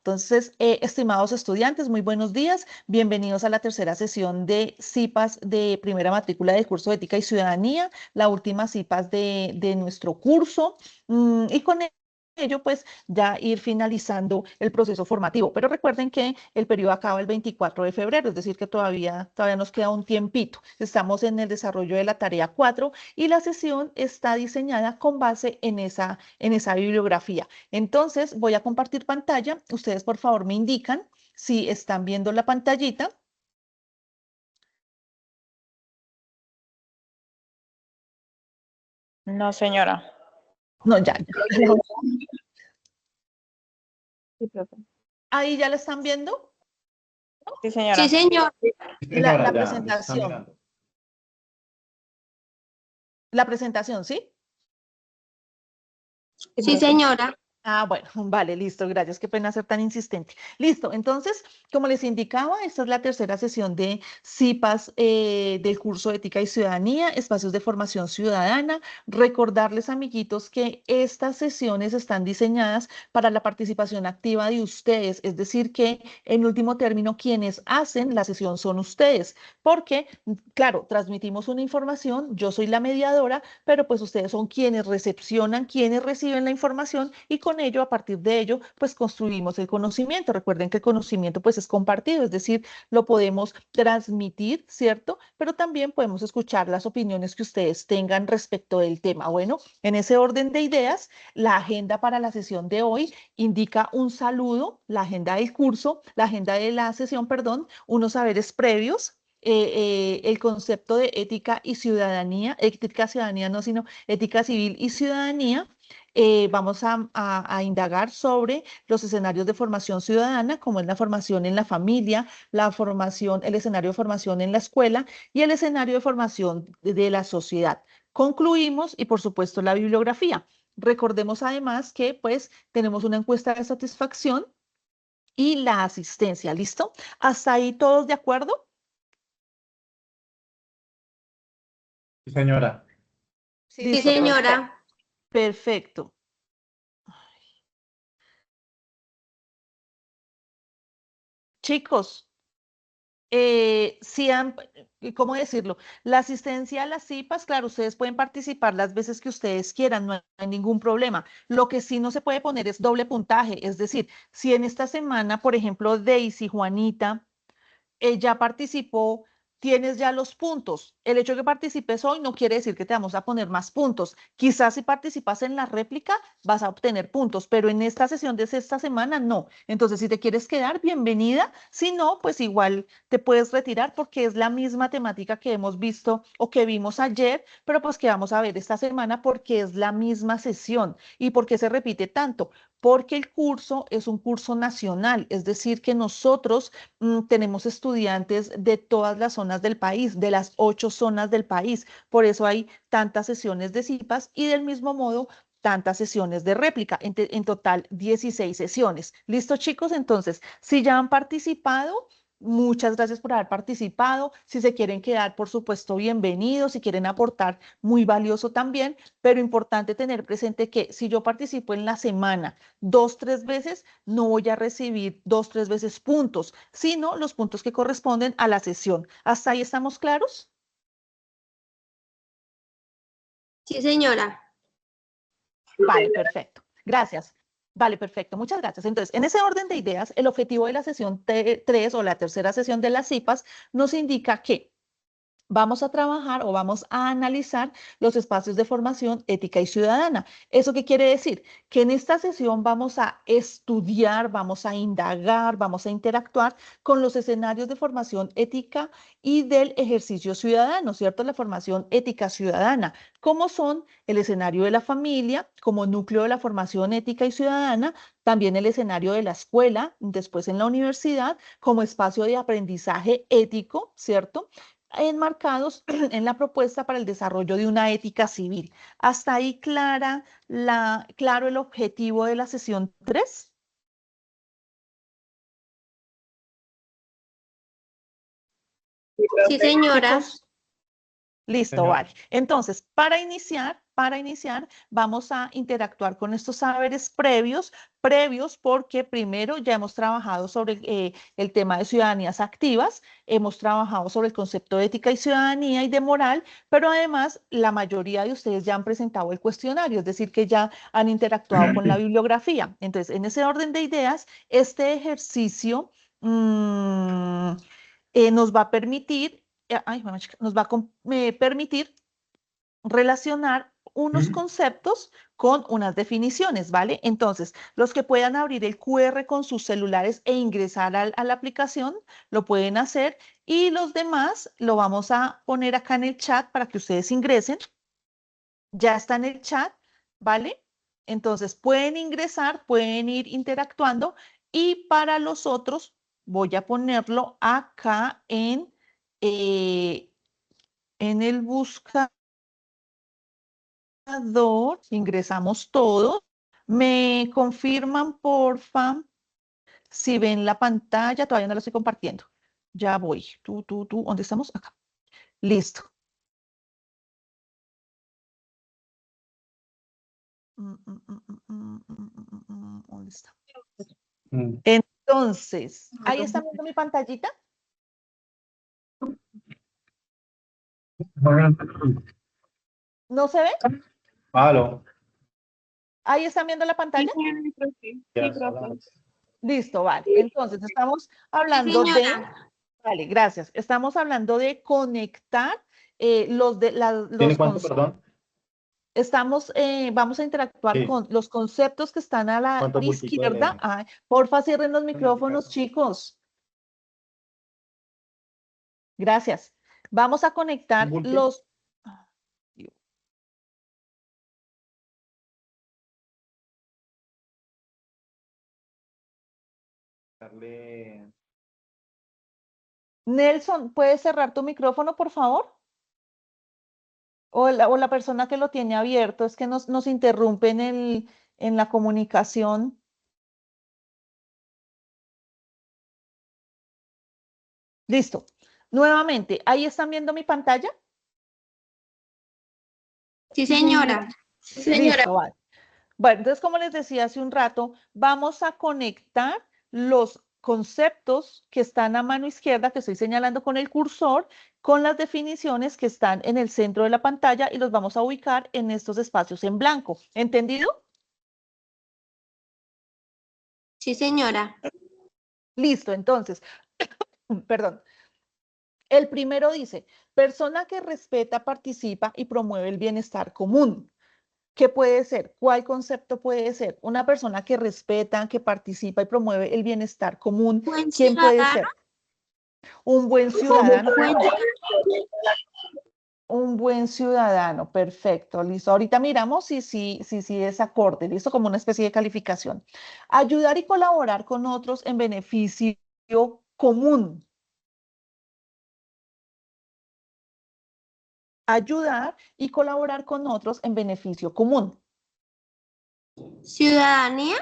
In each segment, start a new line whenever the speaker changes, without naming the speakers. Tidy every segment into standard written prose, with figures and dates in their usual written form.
Entonces, estimados estudiantes, muy buenos días. Bienvenidos a la tercera sesión de CIPAS de primera matrícula del curso de Ética y Ciudadanía, la última CIPAS de nuestro curso. Y con ello, pues, ya ir finalizando el proceso formativo. Pero recuerden que el periodo acaba el 24 de febrero, es decir, que todavía nos queda un tiempito. Estamos en el desarrollo de la tarea 4 y la sesión está diseñada con base en esa bibliografía. Entonces, voy a compartir pantalla. Ustedes, por favor, me indican si están viendo la pantallita.
No, señora.
No, ya.
Sí, profe.
Ahí ya la están viendo.
Sí, señora.
Sí, señor.
La presentación. La presentación, ¿sí?
Sí, señora.
Ah, bueno, vale, listo, gracias, qué pena ser tan insistente. Listo, entonces, como les indicaba, esta es la tercera sesión de CIPAS del curso de Ética y Ciudadanía, Espacios de Formación Ciudadana. Recordarles, amiguitos, que estas sesiones están diseñadas para la participación activa de ustedes, es decir, que en último término, quienes hacen la sesión son ustedes, porque, claro, transmitimos una información, yo soy la mediadora, pero pues ustedes son quienes recepcionan, quienes reciben la información y con ello, a partir de ello, pues construimos el conocimiento. Recuerden que el conocimiento pues es compartido, es decir, lo podemos transmitir, ¿cierto? Pero también podemos escuchar las opiniones que ustedes tengan respecto del tema. Bueno, en ese orden de ideas, la agenda para la sesión de hoy indica un saludo, la agenda del curso, la agenda de la sesión, perdón, unos saberes previos, el concepto de ética y ciudadanía, ética ciudadanía no, sino ética civil y ciudadanía. Vamos a indagar sobre los escenarios de formación ciudadana, como es la formación en la familia, la formación, el escenario de formación en la escuela y el escenario de formación de la sociedad. Concluimos y por supuesto la bibliografía. Recordemos además que pues tenemos una encuesta de satisfacción y la asistencia, ¿listo? ¿Hasta ahí todos de acuerdo?
Sí, señora.
Sí,
Listo,
señora.
perfecto. Chicos, ¿cómo decirlo? La asistencia a las CIPAS, claro, ustedes pueden participar las veces que ustedes quieran, no hay ningún problema. Lo que sí no se puede poner es doble puntaje, es decir, si en esta semana, por ejemplo, Daisy, Juanita, ya participó, tienes ya los puntos. El hecho de que participes hoy no quiere decir que te vamos a poner más puntos. Quizás si participas en la réplica vas a obtener puntos, pero en esta sesión de esta semana no. Entonces, si te quieres quedar, bienvenida. Si no, pues igual te puedes retirar porque es la misma temática que hemos visto o que vimos ayer, pero pues que vamos a ver esta semana porque es la misma sesión. ¿Y por qué se repite tanto? Porque el curso es un curso nacional, es decir, que nosotros tenemos estudiantes de todas las zonas del país, de las 8 zonas del país. Por eso hay tantas sesiones de CIPAS y del mismo modo tantas sesiones de réplica, en total 16 sesiones. ¿Listo, chicos? Entonces, si ya han participado, muchas gracias por haber participado. Si se quieren quedar, por supuesto, bienvenidos. Si quieren aportar, muy valioso también, pero importante tener presente que si yo participo en la semana 2, 3 veces, no voy a recibir 2, 3 veces puntos, sino los puntos que corresponden a la sesión. ¿Hasta ahí estamos claros?
Sí, señora.
Vale, perfecto. Gracias. Vale, perfecto. Muchas gracias. Entonces, en ese orden de ideas, el objetivo de la sesión 3 o la tercera sesión de las CIPAS nos indica que vamos a trabajar o vamos a analizar los espacios de formación ética y ciudadana. ¿Eso qué quiere decir? Que en esta sesión vamos a estudiar, vamos a indagar, vamos a interactuar con los escenarios de formación ética y del ejercicio ciudadano, ¿cierto? La formación ética ciudadana, como son el escenario de la familia como núcleo de la formación ética y ciudadana, también el escenario de la escuela, después en la universidad, como espacio de aprendizaje ético, ¿cierto? Enmarcados en la propuesta para el desarrollo de una ética civil. ¿Hasta ahí claro el objetivo de la sesión 3?
Sí, señora.
Chicos, listo,
Señora.
vale. Entonces, para iniciar, para iniciar, vamos a interactuar con estos saberes previos porque primero ya hemos trabajado sobre el tema de ciudadanías activas, hemos trabajado sobre el concepto de ética y ciudadanía y de moral, pero además la mayoría de ustedes ya han presentado el cuestionario, es decir, que ya han interactuado con la bibliografía. Entonces, en ese orden de ideas, este ejercicio nos va a permitir, permitir relacionar unos conceptos con unas definiciones, ¿vale? Entonces, los que puedan abrir el QR con sus celulares e ingresar a la aplicación, lo pueden hacer, y los demás lo vamos a poner acá en el chat para que ustedes ingresen. Ya está en el chat, ¿vale? Entonces, pueden ingresar, pueden ir interactuando, y para los otros voy a ponerlo acá en el buscador. Ingresamos todos. Me confirman, porfa, si ven la pantalla. Todavía no la estoy compartiendo. Ya voy. ¿Dónde estamos? Acá. Listo. ¿Dónde está? Entonces, ¿ahí está viendo mi pantallita? ¿No se ve?
Aló.
¿Ahí están viendo la pantalla?
Sí,
Yes,
profe.
Listo, vale. Entonces, estamos hablando de...
señora.
Vale, gracias. Estamos hablando de conectar los
¿Tiene cuánto,
conceptos.
perdón?
Vamos a interactuar
Sí.
con los conceptos que están a la
¿Cuántos
izquierda.
bultitos
Ay, porfa, cierren los micrófonos, chicos. Gracias. Vamos a conectar
¿Un bulto?
los... Nelson, ¿puedes cerrar tu micrófono, por favor? O la persona que lo tiene abierto, es que nos interrumpe en la comunicación. Listo. Nuevamente, ¿ahí están viendo mi pantalla?
Sí, señora. Sí,
Listo, vale. Bueno, entonces, como les decía hace un rato, vamos a conectar los conceptos que están a mano izquierda, que estoy señalando con el cursor, con las definiciones que están en el centro de la pantalla, y los vamos a ubicar en estos espacios en blanco. ¿Entendido?
Sí, señora.
Listo, entonces, perdón. El primero dice, persona que respeta, participa y promueve el bienestar común. ¿Qué puede ser? ¿Cuál concepto puede ser? Una persona que respeta, que participa y promueve el bienestar común.
Buen
¿Quién puede
ciudadano.
ser? Un buen ciudadano.
Buen-
Un buen ciudadano, perfecto, listo. Ahorita miramos si es acorde, listo, como una especie de calificación. Ayudar y colaborar con otros en beneficio común. Ayudar y colaborar con otros en beneficio común.
Ciudadanía.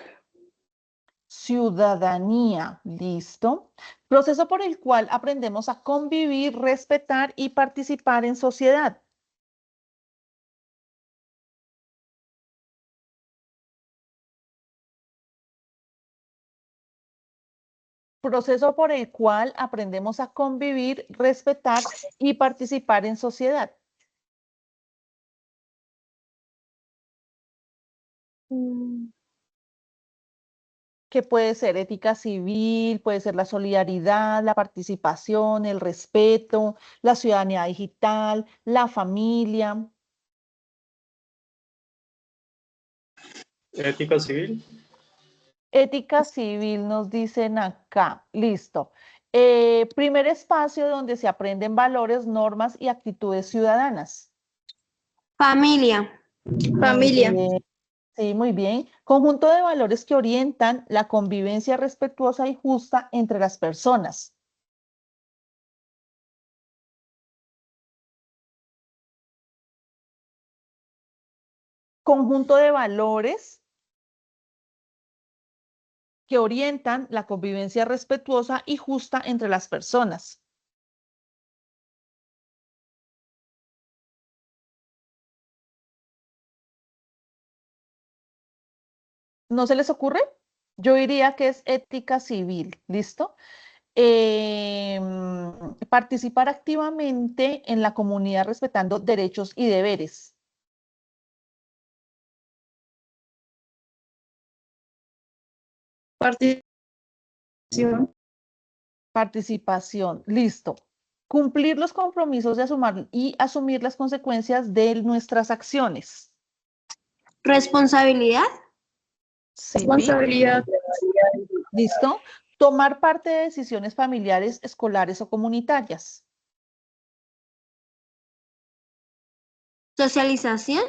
Ciudadanía, listo. Proceso por el cual aprendemos a convivir, respetar y participar en sociedad. Proceso por el cual aprendemos a convivir, respetar y participar en sociedad. Que puede ser ética civil, puede ser la solidaridad, la participación, el respeto, la ciudadanía digital, la familia.
Ética civil.
Ética civil nos dicen acá, listo. Primer espacio donde se aprenden valores, normas y actitudes ciudadanas.
Familia. Familia.
Sí, muy bien. Conjunto de valores que orientan la convivencia respetuosa y justa entre las personas. Conjunto de valores que orientan la convivencia respetuosa y justa entre las personas. ¿No se les ocurre? Yo diría que es ética civil, ¿listo? Participar activamente en la comunidad respetando derechos y deberes.
Participación.
Participación, listo. Cumplir los compromisos de asumir las consecuencias de nuestras acciones.
Responsabilidad.
Sí,
Responsabilidad.
listo. Tomar parte de decisiones familiares, escolares o comunitarias.
Socialización.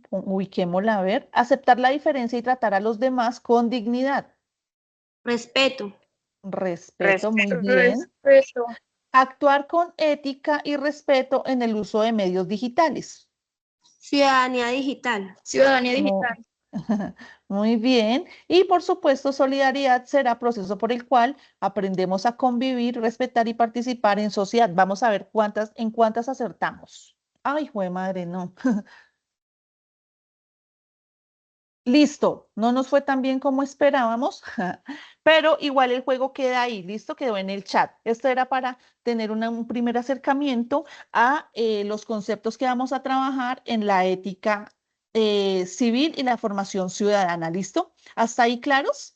Ubiquémosla a ver. Aceptar la diferencia y tratar a los demás con dignidad.
Respeto.
Respeto, muy bien.
Respeto.
Actuar con ética y respeto en el uso de medios digitales.
Ciudadanía digital.
Ciudadanía
Mu-
digital.
Muy bien. Y por supuesto, solidaridad será proceso por el cual aprendemos a convivir, respetar y participar en sociedad. Vamos a ver en cuántas acertamos. Ay, jue madre, no. Listo, no nos fue tan bien como esperábamos, pero igual el juego queda ahí, listo, quedó en el chat. Esto era para tener un primer acercamiento a los conceptos que vamos a trabajar en la ética civil y la formación ciudadana, ¿listo? ¿Hasta ahí claros?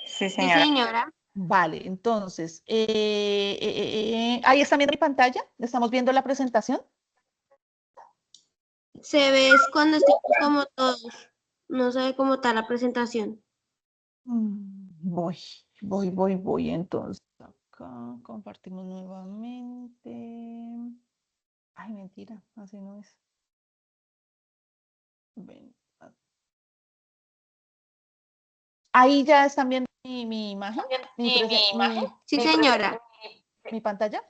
Sí,
Sí,
señora.
señora.
Vale, entonces, ahí está viendo mi pantalla, estamos viendo la presentación.
Se ve es cuando estamos como todos. No se ve como tal la presentación.
Voy. Entonces, acá compartimos nuevamente. Ay, mentira, así no es. Ven, ahí ya están viendo mi imagen,
Sí, señora.
mi pantalla.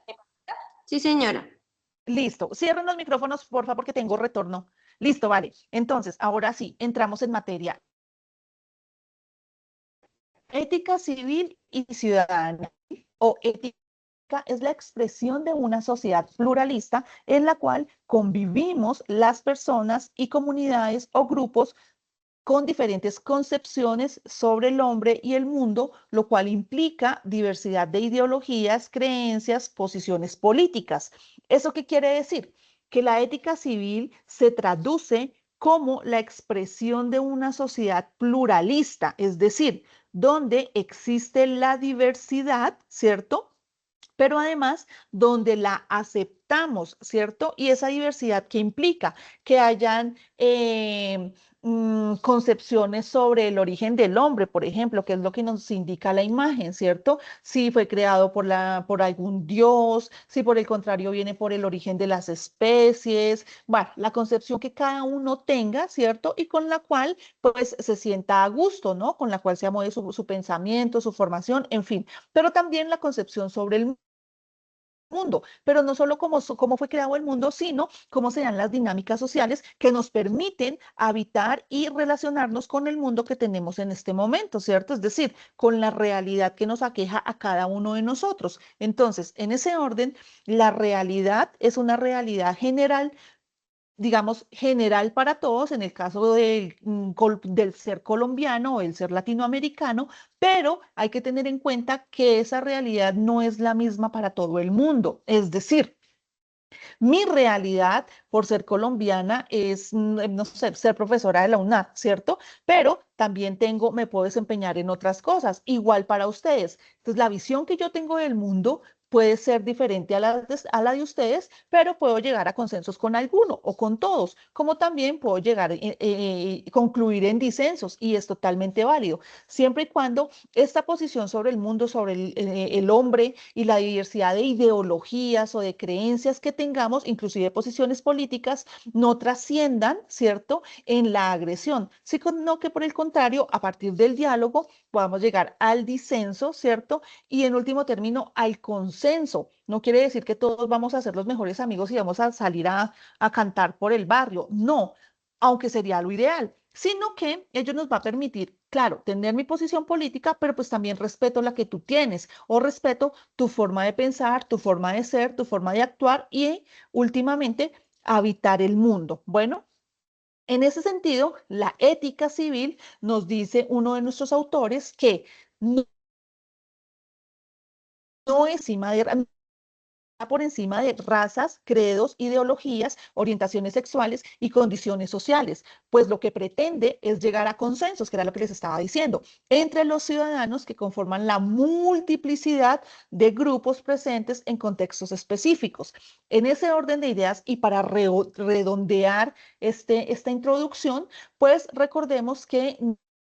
Sí, señora.
Listo. Cierren los micrófonos, porfa, porque tengo retorno. Listo, vale. Entonces, ahora sí, entramos en materia. Ética civil y ciudadana o ética es la expresión de una sociedad pluralista en la cual convivimos las personas y comunidades o grupos con diferentes concepciones sobre el hombre y el mundo, lo cual implica diversidad de ideologías, creencias, posiciones políticas. ¿Eso qué quiere decir? Que la ética civil se traduce como la expresión de una sociedad pluralista, es decir, donde existe la diversidad, ¿cierto? Pero además donde la aceptamos, ¿cierto? Y esa diversidad que implica que hayan concepciones sobre el origen del hombre, por ejemplo, que es lo que nos indica la imagen, ¿cierto? Si fue creado por algún dios, si por el contrario viene por el origen de las especies, bueno, la concepción que cada uno tenga, ¿cierto? Y con la cual pues se sienta a gusto, ¿no? Con la cual se amode su pensamiento, su formación, en fin, pero también la concepción sobre el mundo, pero no solo cómo fue creado el mundo, sino cómo se dan las dinámicas sociales que nos permiten habitar y relacionarnos con el mundo que tenemos en este momento, ¿cierto? Es decir, con la realidad que nos aqueja a cada uno de nosotros. Entonces, en ese orden, la realidad es una realidad general, digamos, general para todos, en el caso del ser colombiano o el ser latinoamericano, pero hay que tener en cuenta que esa realidad no es la misma para todo el mundo. Es decir, mi realidad por ser colombiana es, no sé, ser profesora de la UNAD, ¿cierto? Pero también me puedo desempeñar en otras cosas, igual para ustedes. Entonces, la visión que yo tengo del mundo puede ser diferente a la de ustedes, pero puedo llegar a consensos con alguno o con todos, como también puedo llegar a concluir en disensos y es totalmente válido, siempre y cuando esta posición sobre el mundo, sobre el hombre y la diversidad de ideologías o de creencias que tengamos, inclusive posiciones políticas, no trasciendan, ¿cierto?, en la agresión, sino que por el contrario, a partir del diálogo podamos llegar al disenso, ¿cierto? Y en último término, al consenso. No quiere decir que todos vamos a ser los mejores amigos y vamos a salir a cantar por el barrio, no, aunque sería lo ideal, sino que ello nos va a permitir, claro, tener mi posición política, pero pues también respeto la que tú tienes o respeto tu forma de pensar, tu forma de ser, tu forma de actuar y últimamente habitar el mundo. Bueno, En ese sentido, la ética civil nos dice uno de nuestros autores que no es por encima de razas, credos, ideologías, orientaciones sexuales y condiciones sociales, pues lo que pretende es llegar a consensos, que era lo que les estaba diciendo, entre los ciudadanos que conforman la multiplicidad de grupos presentes en contextos específicos. En ese orden de ideas y para redondear esta introducción, pues recordemos que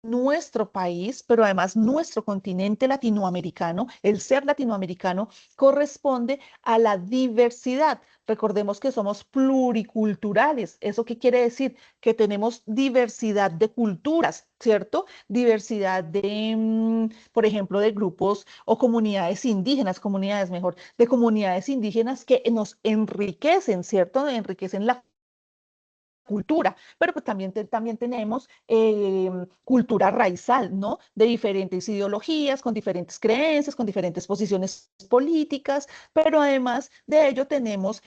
nuestro país, pero además nuestro continente latinoamericano, el ser latinoamericano, corresponde a la diversidad. Recordemos que somos pluriculturales. ¿Eso qué quiere decir? Que tenemos diversidad de culturas, ¿cierto? Diversidad de, por ejemplo, de grupos o comunidades indígenas, comunidades mejor, de comunidades indígenas que nos enriquecen, ¿cierto? Enriquecen la cultura, pero pues también tenemos cultura raizal, ¿no? De diferentes ideologías, con diferentes creencias, con diferentes posiciones políticas, pero además de ello tenemos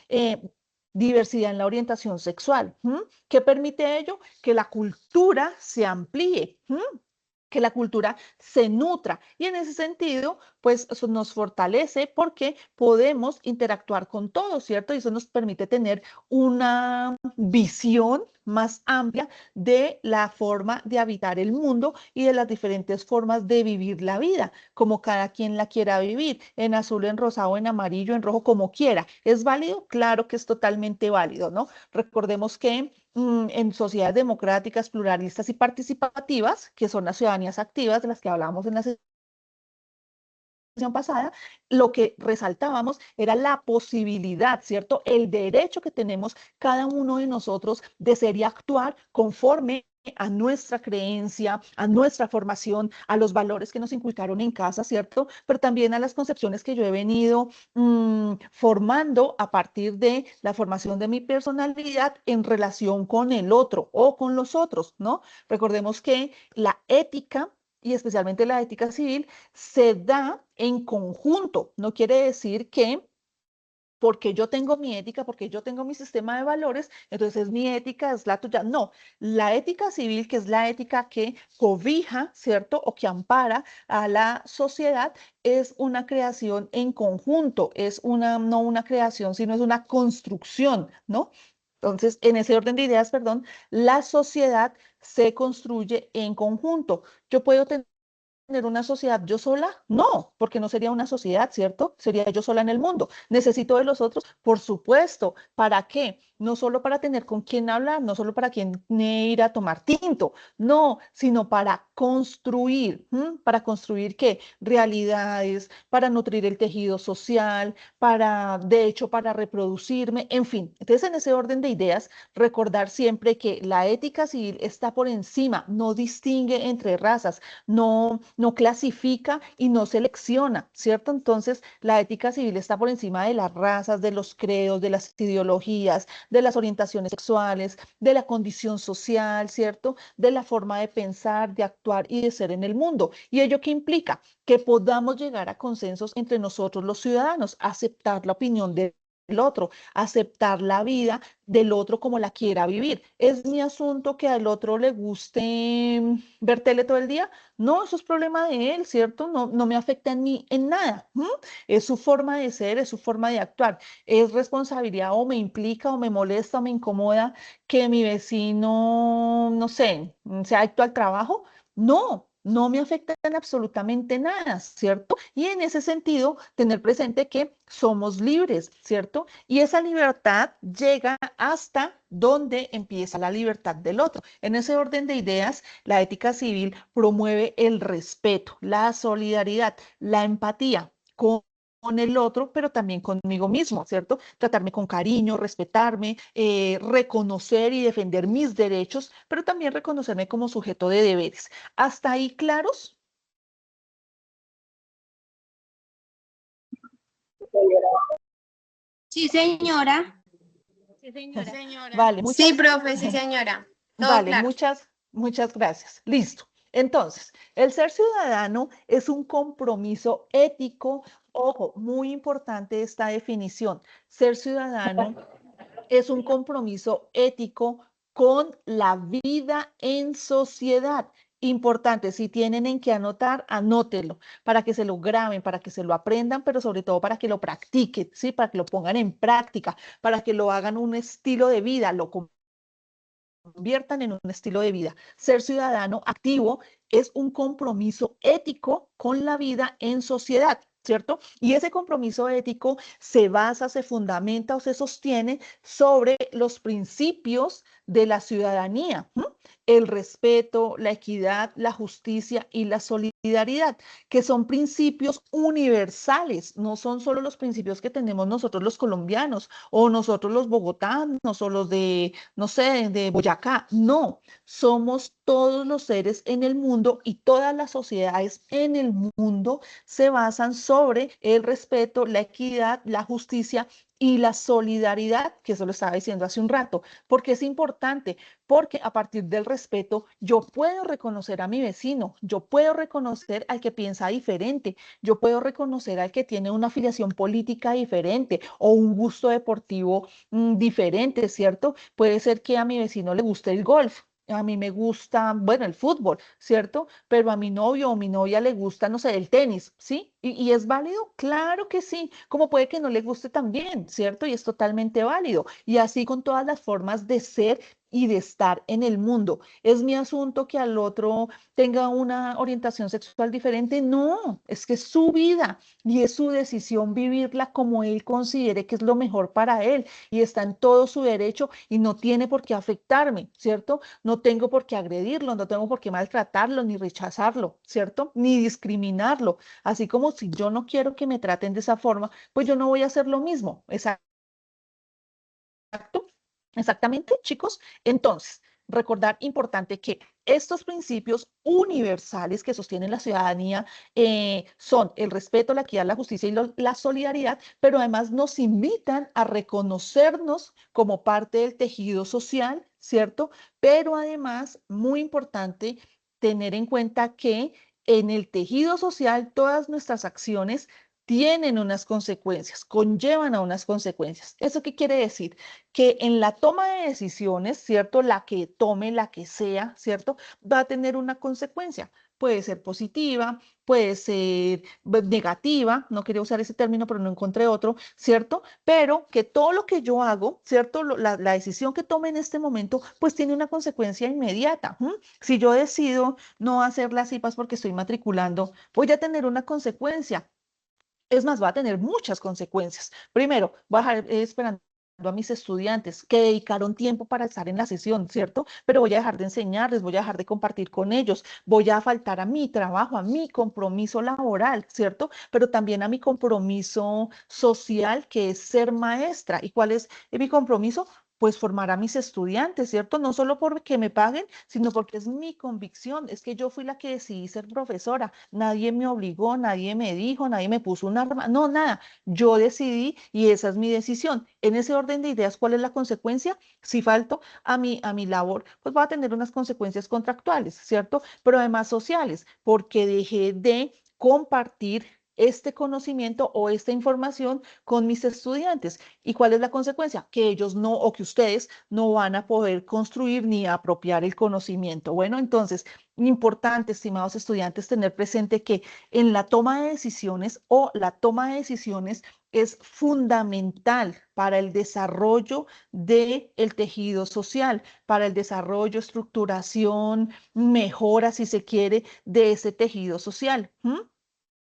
diversidad en la orientación sexual. ¿Qué permite ello? Que la cultura se amplíe. Que la cultura se nutra. Y en ese sentido, pues eso nos fortalece porque podemos interactuar con todos, ¿cierto? Y eso nos permite tener una visión más amplia de la forma de habitar el mundo y de las diferentes formas de vivir la vida, como cada quien la quiera vivir, en azul, en rosado, en amarillo, en rojo, como quiera. ¿Es válido? Claro que es totalmente válido, ¿no? Recordemos que en sociedades democráticas, pluralistas y participativas, que son las ciudadanías activas de las que hablábamos en la sesión pasada, lo que resaltábamos era la posibilidad, ¿cierto? El derecho que tenemos cada uno de nosotros de ser y actuar conforme a nuestra creencia, a nuestra formación, a los valores que nos inculcaron en casa, ¿cierto? Pero también a las concepciones que yo he venido formando a partir de la formación de mi personalidad en relación con el otro o con los otros, ¿no? Recordemos que la ética y especialmente la ética civil se da en conjunto. No quiere decir que porque yo tengo mi ética, porque yo tengo mi sistema de valores, entonces mi ética es la tuya. No, la ética civil, que es la ética que cobija, ¿cierto? O que ampara a la sociedad, es una creación en conjunto, es no una creación, sino es una construcción, ¿no? Entonces, en ese orden de ideas, perdón, la sociedad se construye en conjunto. Yo puedo tener una sociedad yo sola? No, porque no sería una sociedad, ¿cierto? Sería yo sola en el mundo. ¿Necesito de los otros? Por supuesto. ¿Para qué? No solo para tener con quién hablar, no solo para quién ir a tomar tinto, no, sino para construir. ¿Para construir qué? Realidades, para nutrir el tejido social, de hecho, para reproducirme, en fin. Entonces, en ese orden de ideas, recordar siempre que la ética civil está por encima, no distingue entre razas, no clasifica y no selecciona, ¿cierto? Entonces, la ética civil está por encima de las razas, de los credos, de las ideologías, de las orientaciones sexuales, de la condición social, ¿cierto? De la forma de pensar, de actuar y de ser en el mundo. ¿Y ello qué implica? Que podamos llegar a consensos entre nosotros los ciudadanos, aceptar la opinión del otro, aceptar la vida del otro como la quiera vivir. ¿Es mi asunto que al otro le guste ver tele todo el día? No, eso es problema de él, ¿cierto? No me afecta en mí en nada. Es su forma de ser, es su forma de actuar. Es responsabilidad o me implica o me molesta o me incomoda que mi vecino, no sé, sea adicto al trabajo. No me afecta en absolutamente nada, ¿cierto? Y en ese sentido, tener presente que somos libres, ¿cierto? Y esa libertad llega hasta donde empieza la libertad del otro. En ese orden de ideas, la ética civil promueve el respeto, la solidaridad, la empatía con el otro, pero también conmigo mismo, ¿cierto? Tratarme con cariño, respetarme, reconocer y defender mis derechos, pero también reconocerme como sujeto de deberes. ¿Hasta ahí claros?
Sí, señora.
Vale,
Sí, profe, sí, señora. Todo
vale,
claro.
muchas gracias. Listo. Entonces, el ser ciudadano es un compromiso ético. Ojo, muy importante esta definición. Ser ciudadano es un compromiso ético con la vida en sociedad. Importante, si tienen en qué anotar, anótelo, para que se lo graben, para que se lo aprendan, pero sobre todo para que lo practiquen, ¿sí? Para que lo pongan en práctica, para que lo hagan un estilo de vida, lo conviertan en un estilo de vida. Ser ciudadano activo es un compromiso ético con la vida en sociedad, ¿cierto? Y ese compromiso ético se basa, se fundamenta o se sostiene sobre los principios de la ciudadanía, ¿m? El respeto, la equidad, la justicia y la solidaridad, que son principios universales, no son solo los principios que tenemos nosotros los colombianos o nosotros los bogotanos o los de, no sé, de Boyacá. No, somos todos los seres en el mundo y todas las sociedades en el mundo se basan sobre el respeto, la equidad, la justicia y la solidaridad, que eso lo estaba diciendo hace un rato. Porque es importante, porque a partir del respeto yo puedo reconocer a mi vecino, yo puedo reconocer al que piensa diferente, yo puedo reconocer al que tiene una afiliación política diferente o un gusto deportivo diferente, ¿cierto? Puede ser que a mi vecino le guste el golf. A mí me gusta, bueno, el fútbol, ¿cierto? Pero a mi novio o mi novia le gusta, no sé, el tenis, ¿sí? ¿Y es válido? Claro que sí. Como puede que no le guste también, ¿cierto? Y es totalmente válido. Y así con todas las formas de ser y de estar en el mundo. ¿Es mi asunto que al otro tenga una orientación sexual diferente? No, es que es su vida y es su decisión vivirla como él considere que es lo mejor para él y está en todo su derecho y no tiene por qué afectarme, ¿cierto? No tengo por qué agredirlo, no tengo por qué maltratarlo, ni rechazarlo, ¿cierto? Ni discriminarlo. Así como si yo no quiero que me traten de esa forma, pues yo no voy a hacer lo mismo. Exacto. Exactamente, chicos. Entonces, recordar importante que estos principios universales que sostienen la ciudadanía son el respeto, la equidad, la justicia y la solidaridad, pero además nos invitan a reconocernos como parte del tejido social, ¿cierto? Pero además, muy importante tener en cuenta que en el tejido social todas nuestras acciones tienen unas consecuencias, conllevan a unas consecuencias. ¿Eso qué quiere decir? Que en la toma de decisiones, ¿cierto? La que tome, la que sea, ¿cierto? Va a tener una consecuencia. Puede ser positiva, puede ser negativa, no quería usar ese término, pero no encontré otro, ¿cierto? Pero que todo lo que yo hago, ¿cierto? La decisión que tome en este momento, pues tiene una consecuencia inmediata. ¿M? Si yo decido no hacer las IPAs porque estoy matriculando, voy a tener una consecuencia. Es más, va a tener muchas consecuencias. Primero, voy a dejar esperando a mis estudiantes que dedicaron tiempo para estar en la sesión, ¿cierto? Pero voy a dejar de enseñarles, voy a dejar de compartir con ellos, voy a faltar a mi trabajo, a mi compromiso laboral, ¿cierto? Pero también a mi compromiso social, que es ser maestra. ¿Y cuál es mi compromiso? Pues formar a mis estudiantes, ¿cierto? No solo porque me paguen, sino porque es mi convicción, es que yo fui la que decidí ser profesora, nadie me obligó, nadie me dijo, nadie me puso un arma, no, nada, yo decidí y esa es mi decisión. En ese orden de ideas, ¿cuál es la consecuencia? Si falto a mi labor, pues va a tener unas consecuencias contractuales, ¿cierto? Pero además sociales, porque dejé de compartir este conocimiento o esta información con mis estudiantes. ¿Y cuál es la consecuencia? Que ellos no, o que ustedes no van a poder construir ni apropiar el conocimiento. Bueno, entonces, importante, estimados estudiantes, tener presente que en la toma de decisiones o la toma de decisiones es fundamental para el desarrollo del tejido social, para el desarrollo, estructuración, mejora, si se quiere, de ese tejido social. ¿M?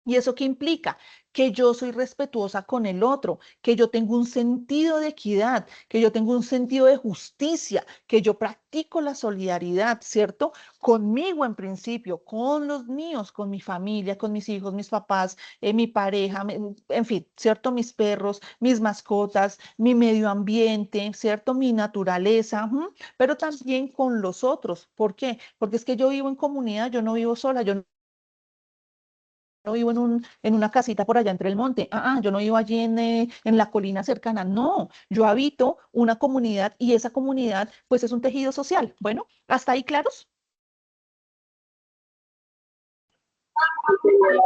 ¿Y eso qué implica? Que yo soy respetuosa con el otro, que yo tengo un sentido de equidad, que yo tengo un sentido de justicia, que yo practico la solidaridad, ¿cierto? Conmigo en principio, con los míos, con mi familia, con mis hijos, mis papás, mi pareja, en fin, ¿cierto? Mis perros, mis mascotas, mi medio ambiente, ¿cierto? Mi naturaleza, pero también con los otros. ¿Por qué? Porque es que yo vivo en comunidad, yo no vivo sola, yo no vivo en una casita por allá entre el monte, yo no vivo allí en la colina cercana, no, yo habito una comunidad y esa comunidad pues es un tejido social. Bueno, ¿hasta ahí claros?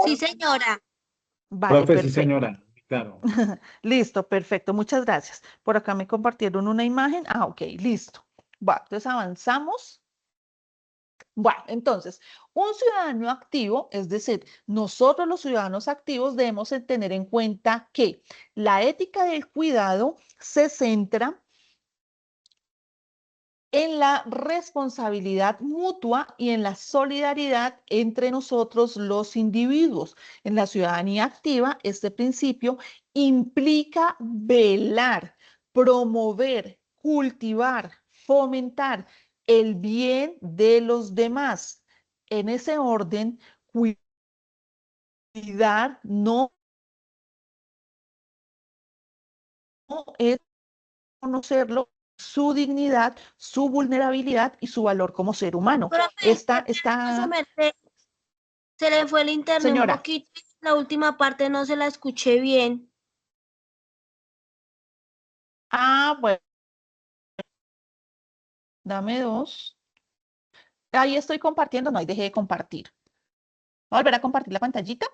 Sí, señora.
Vale,
Profe, sí,
perfecto.
señora. Claro.
Listo, perfecto, muchas gracias. Por acá me compartieron una imagen. Ok, listo. Bueno, entonces avanzamos. Bueno, entonces, un ciudadano activo, es decir, nosotros los ciudadanos activos debemos tener en cuenta que la ética del cuidado se centra en la responsabilidad mutua y en la solidaridad entre nosotros los individuos. En la ciudadanía activa, este principio implica velar, promover, cultivar, fomentar el bien de los demás. En ese orden, cuidar no es conocerlo, su dignidad, su vulnerabilidad y su valor como ser humano.
Profe,
Esta,
se le fue el internet un
señora.
poquito, la última parte no se la escuché bien.
Bueno, dame dos. Ahí estoy compartiendo, no, ahí dejé de compartir. ¿Voy a volver a compartir la pantallita?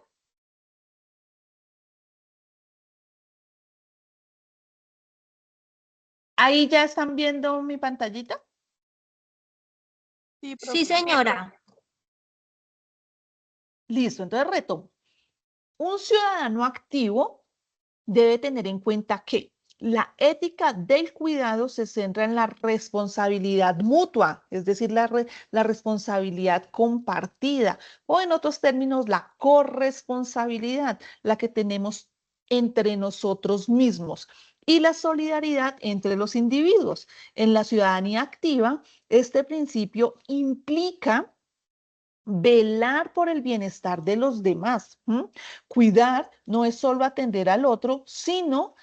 Ahí ya están viendo mi pantallita.
Sí, señora.
Listo, entonces retomo. Un ciudadano activo debe tener en cuenta que la ética del cuidado se centra en la responsabilidad mutua, es decir, la responsabilidad compartida, o en otros términos, la corresponsabilidad, la que tenemos entre nosotros mismos, y la solidaridad entre los individuos. En la ciudadanía activa, este principio implica velar por el bienestar de los demás. Cuidar no es solo atender al otro, sino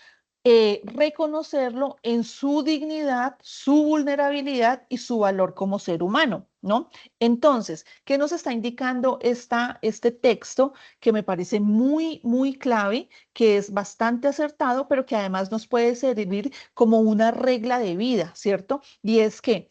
reconocerlo en su dignidad, su vulnerabilidad y su valor como ser humano, ¿no? Entonces, ¿qué nos está indicando este texto que me parece muy, muy clave, que es bastante acertado, pero que además nos puede servir como una regla de vida, ¿cierto? Y es que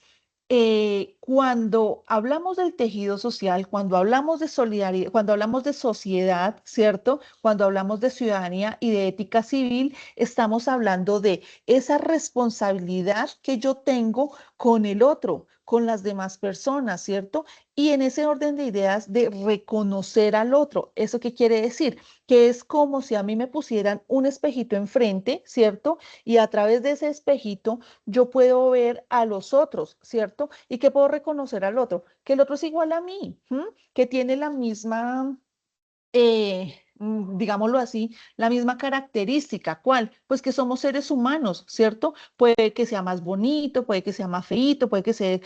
cuando hablamos del tejido social, cuando hablamos de solidaridad, cuando hablamos de sociedad, ¿cierto? Cuando hablamos de ciudadanía y de ética civil, estamos hablando de esa responsabilidad que yo tengo con el otro, con las demás personas, ¿cierto? Y en ese orden de ideas de reconocer al otro. ¿Eso qué quiere decir? Que es como si a mí me pusieran un espejito enfrente, ¿cierto? Y a través de ese espejito yo puedo ver a los otros, ¿cierto? Y que puedo reconocer al otro, que el otro es igual a mí, que tiene la misma, digámoslo así, la misma característica. ¿Cuál? Pues que somos seres humanos, ¿cierto? Puede que sea más bonito, puede que sea más feíto, puede que sea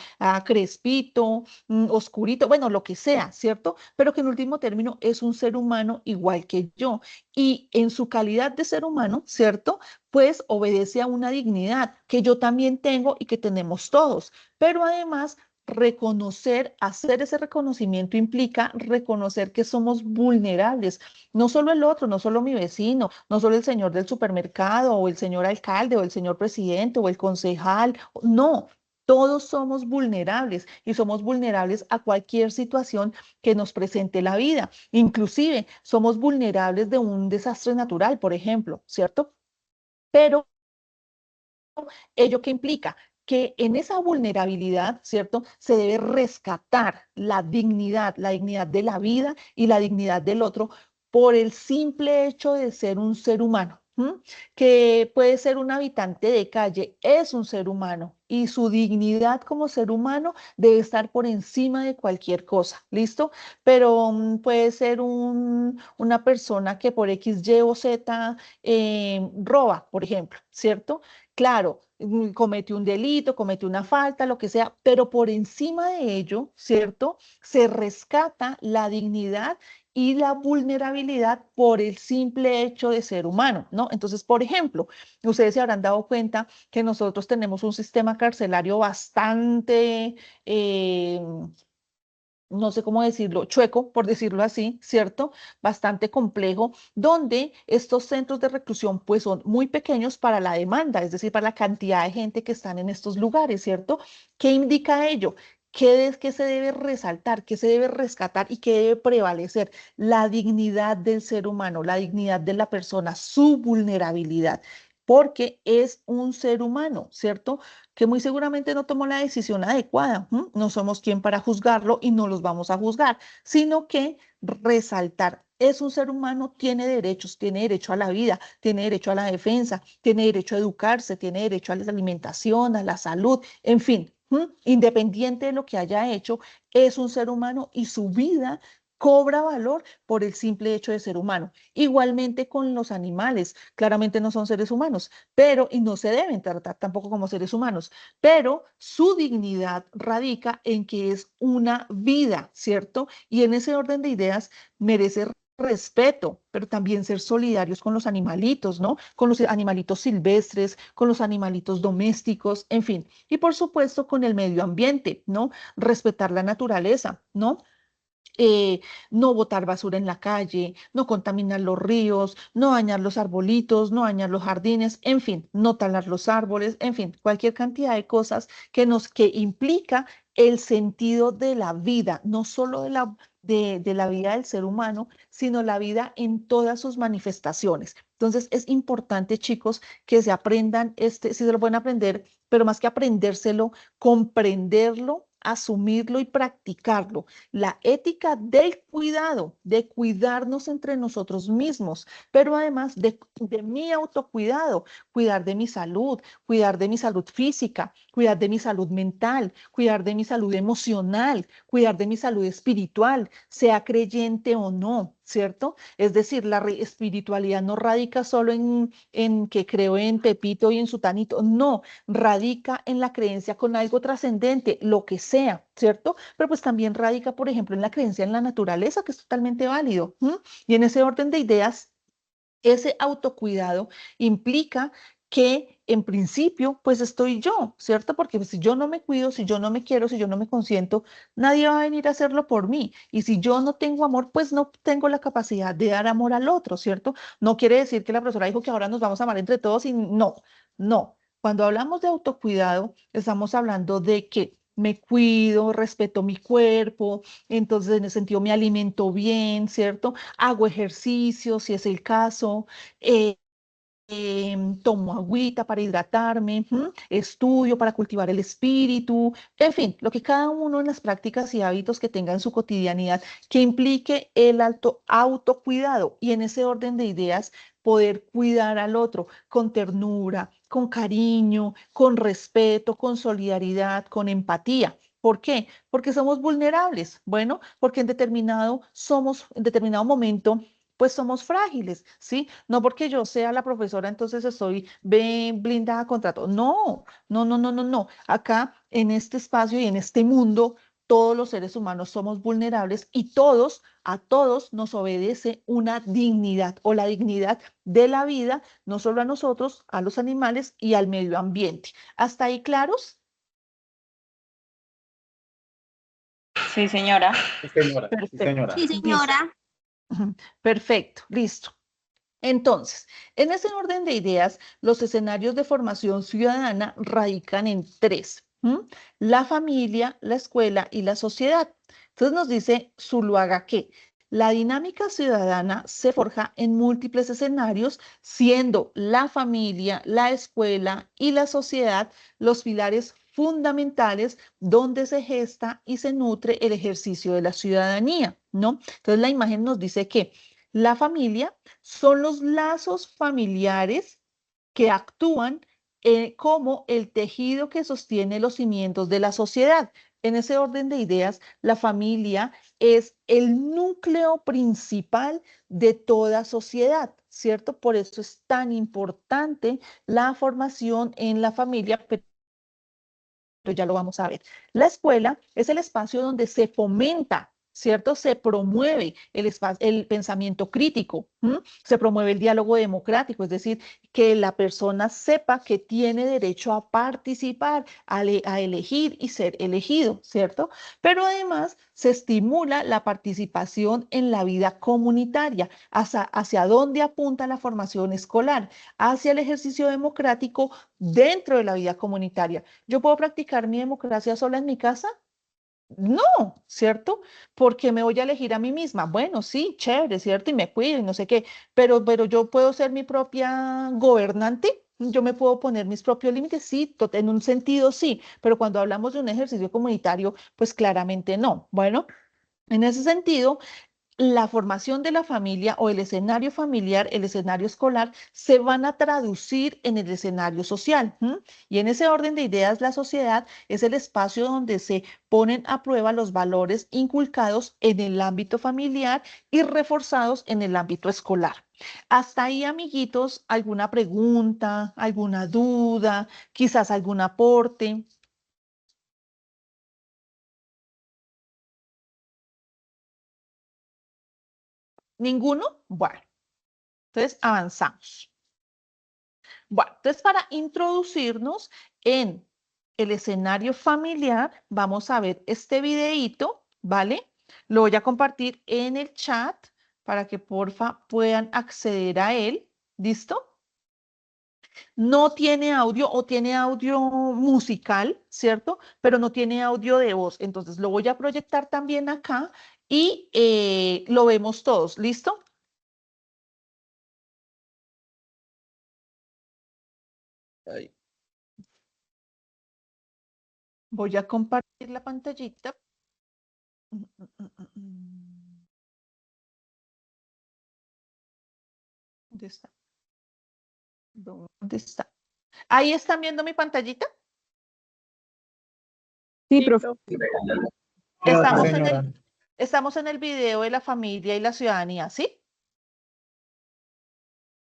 crespito, oscurito, bueno, lo que sea, ¿cierto? Pero que en último término es un ser humano igual que yo. Y en su calidad de ser humano, ¿cierto? Pues obedece a una dignidad que yo también tengo y que tenemos todos. Pero además reconocer, hacer ese reconocimiento implica reconocer que somos vulnerables, no solo el otro, no solo mi vecino, no solo el señor del supermercado o el señor alcalde o el señor presidente o el concejal, no. Todos somos vulnerables y somos vulnerables a cualquier situación que nos presente la vida. Inclusive somos vulnerables de un desastre natural, por ejemplo, ¿cierto? Pero ¿ello qué implica? Que en esa vulnerabilidad, ¿cierto? Se debe rescatar la dignidad de la vida y la dignidad del otro por el simple hecho de ser un ser humano, que puede ser un habitante de calle, es un ser humano y su dignidad como ser humano debe estar por encima de cualquier cosa, ¿listo? Pero puede ser una persona que por X, Y o Z roba, por ejemplo, ¿cierto? Claro, comete un delito, comete una falta, lo que sea, pero por encima de ello, ¿cierto? Se rescata la dignidad y la vulnerabilidad por el simple hecho de ser humano, ¿no? Entonces, por ejemplo, ustedes se habrán dado cuenta que nosotros tenemos un sistema carcelario bastante no sé cómo decirlo, chueco, por decirlo así, ¿cierto? Bastante complejo, donde estos centros de reclusión pues son muy pequeños para la demanda, es decir, para la cantidad de gente que están en estos lugares, ¿cierto? ¿Qué indica ello? ¿Qué se debe resaltar? ¿Qué se debe rescatar? ¿Y qué debe prevalecer? La dignidad del ser humano, la dignidad de la persona, su vulnerabilidad. porque es un ser humano, ¿cierto? Que muy seguramente no tomó la decisión adecuada. No somos quien para juzgarlo y no los vamos a juzgar, sino que resaltar, es un ser humano, tiene derechos, tiene derecho a la vida, tiene derecho a la defensa, tiene derecho a educarse, tiene derecho a la alimentación, a la salud, en fin, independiente de lo que haya hecho, es un ser humano y su vida cobra valor por el simple hecho de ser humano. Igualmente con los animales, claramente no son seres humanos, pero, y no se deben tratar tampoco como seres humanos, pero su dignidad radica en que es una vida, ¿cierto? Y en ese orden de ideas merece respeto, pero también ser solidarios con los animalitos, ¿no? Con los animalitos silvestres, con los animalitos domésticos, en fin. Y por supuesto con el medio ambiente, ¿no? Respetar la naturaleza, ¿no? No botar basura en la calle, no contaminar los ríos, no dañar los arbolitos, no dañar los jardines, en fin, no talar los árboles, en fin, cualquier cantidad de cosas que implica el sentido de la vida, no solo de la vida del ser humano, sino la vida en todas sus manifestaciones. Entonces es importante, chicos, que se aprendan si se lo pueden aprender, pero más que aprendérselo, comprenderlo, asumirlo y practicarlo. La ética del cuidado, de cuidarnos entre nosotros mismos, pero además de mi autocuidado, cuidar de mi salud física, cuidar de mi salud mental, cuidar de mi salud emocional, cuidar de mi salud espiritual, sea creyente o no, ¿cierto? Es decir, la espiritualidad no radica solo en que creo en Pepito y en Sutanito, no, radica en la creencia con algo trascendente, lo que sea, ¿cierto? Pero pues también radica, por ejemplo, en la creencia en la naturaleza, que es totalmente válido. Y en ese orden de ideas, ese autocuidado implica que en principio, pues estoy yo, ¿cierto? Porque si yo no me cuido, si yo no me quiero, si yo no me consiento, nadie va a venir a hacerlo por mí. Y si yo no tengo amor, pues no tengo la capacidad de dar amor al otro, ¿cierto? No quiere decir que la profesora dijo que ahora nos vamos a amar entre todos y no, no. Cuando hablamos de autocuidado, estamos hablando de que me cuido, respeto mi cuerpo, entonces en ese sentido me alimento bien, ¿cierto? Hago ejercicio, si es el caso, eh, tomo agüita para hidratarme, estudio para cultivar el espíritu, en fin, lo que cada uno en las prácticas y hábitos que tenga en su cotidianidad que implique el alto autocuidado y en ese orden de ideas poder cuidar al otro con ternura, con cariño, con respeto, con solidaridad, con empatía. ¿Por qué? Porque somos vulnerables. Bueno, porque en determinado momento pues somos frágiles, ¿sí? No porque yo sea la profesora, entonces estoy bien blindada contra todo. No, no, no, no, no, no. Acá en este espacio y en este mundo, todos los seres humanos somos vulnerables y a todos nos obedece una dignidad o la dignidad de la vida, no solo a nosotros, a los animales y al medio ambiente. ¿Hasta ahí claros?
Sí, señora.
Sí, señora. Sí,
Perfecto.
señora.
Sí,
Listo.
señora.
Perfecto, listo. Entonces, en ese orden de ideas, los escenarios de formación ciudadana radican en tres: la familia, la escuela y la sociedad. Entonces nos dice Zuluaga que la dinámica ciudadana se forja en múltiples escenarios, siendo la familia, la escuela y la sociedad los pilares fundamentales donde se gesta y se nutre el ejercicio de la ciudadanía, ¿no? Entonces la imagen nos dice que la familia son los lazos familiares que actúan como el tejido que sostiene los cimientos de la sociedad. En ese orden de ideas, la familia es el núcleo principal de toda sociedad, ¿cierto? Por eso es tan importante la formación en la familia, pero ya lo vamos a ver. La escuela es el espacio donde se fomenta, ¿cierto? Se promueve el pensamiento crítico, se promueve el diálogo democrático, es decir, que la persona sepa que tiene derecho a participar, a elegir y ser elegido, ¿cierto? Pero además se estimula la participación en la vida comunitaria, hacia dónde apunta la formación escolar, hacia el ejercicio democrático dentro de la vida comunitaria. ¿Yo puedo practicar mi democracia sola en mi casa? No, ¿cierto? Porque me voy a elegir a mí misma. Bueno, sí, chévere, ¿cierto? Y me cuido y no sé qué, pero yo puedo ser mi propia gobernante. Yo me puedo poner mis propios límites, sí, en un sentido sí, pero cuando hablamos de un ejercicio comunitario, pues claramente no. Bueno, en ese sentido, la formación de la familia o el escenario familiar, el escenario escolar, se van a traducir en el escenario social. ¿M? Y en ese orden de ideas, la sociedad es el espacio donde se ponen a prueba los valores inculcados en el ámbito familiar y reforzados en el ámbito escolar. Hasta ahí, amiguitos, ¿alguna pregunta, alguna duda, quizás algún aporte? ¿Ninguno? Bueno, entonces avanzamos. Bueno, entonces para introducirnos en el escenario familiar, vamos a ver este videíto, ¿vale? Lo voy a compartir en el chat para que porfa puedan acceder a él. ¿Listo? No tiene audio o tiene audio musical, ¿cierto? Pero no tiene audio de voz. Entonces lo voy a proyectar también acá y lo vemos todos. ¿Listo? Ay. Voy a compartir la pantallita. ¿Dónde está? ¿Dónde está? ¿Ahí están viendo mi pantallita?
Sí, profe.
Estamos en el video de la familia y la ciudadanía, ¿sí?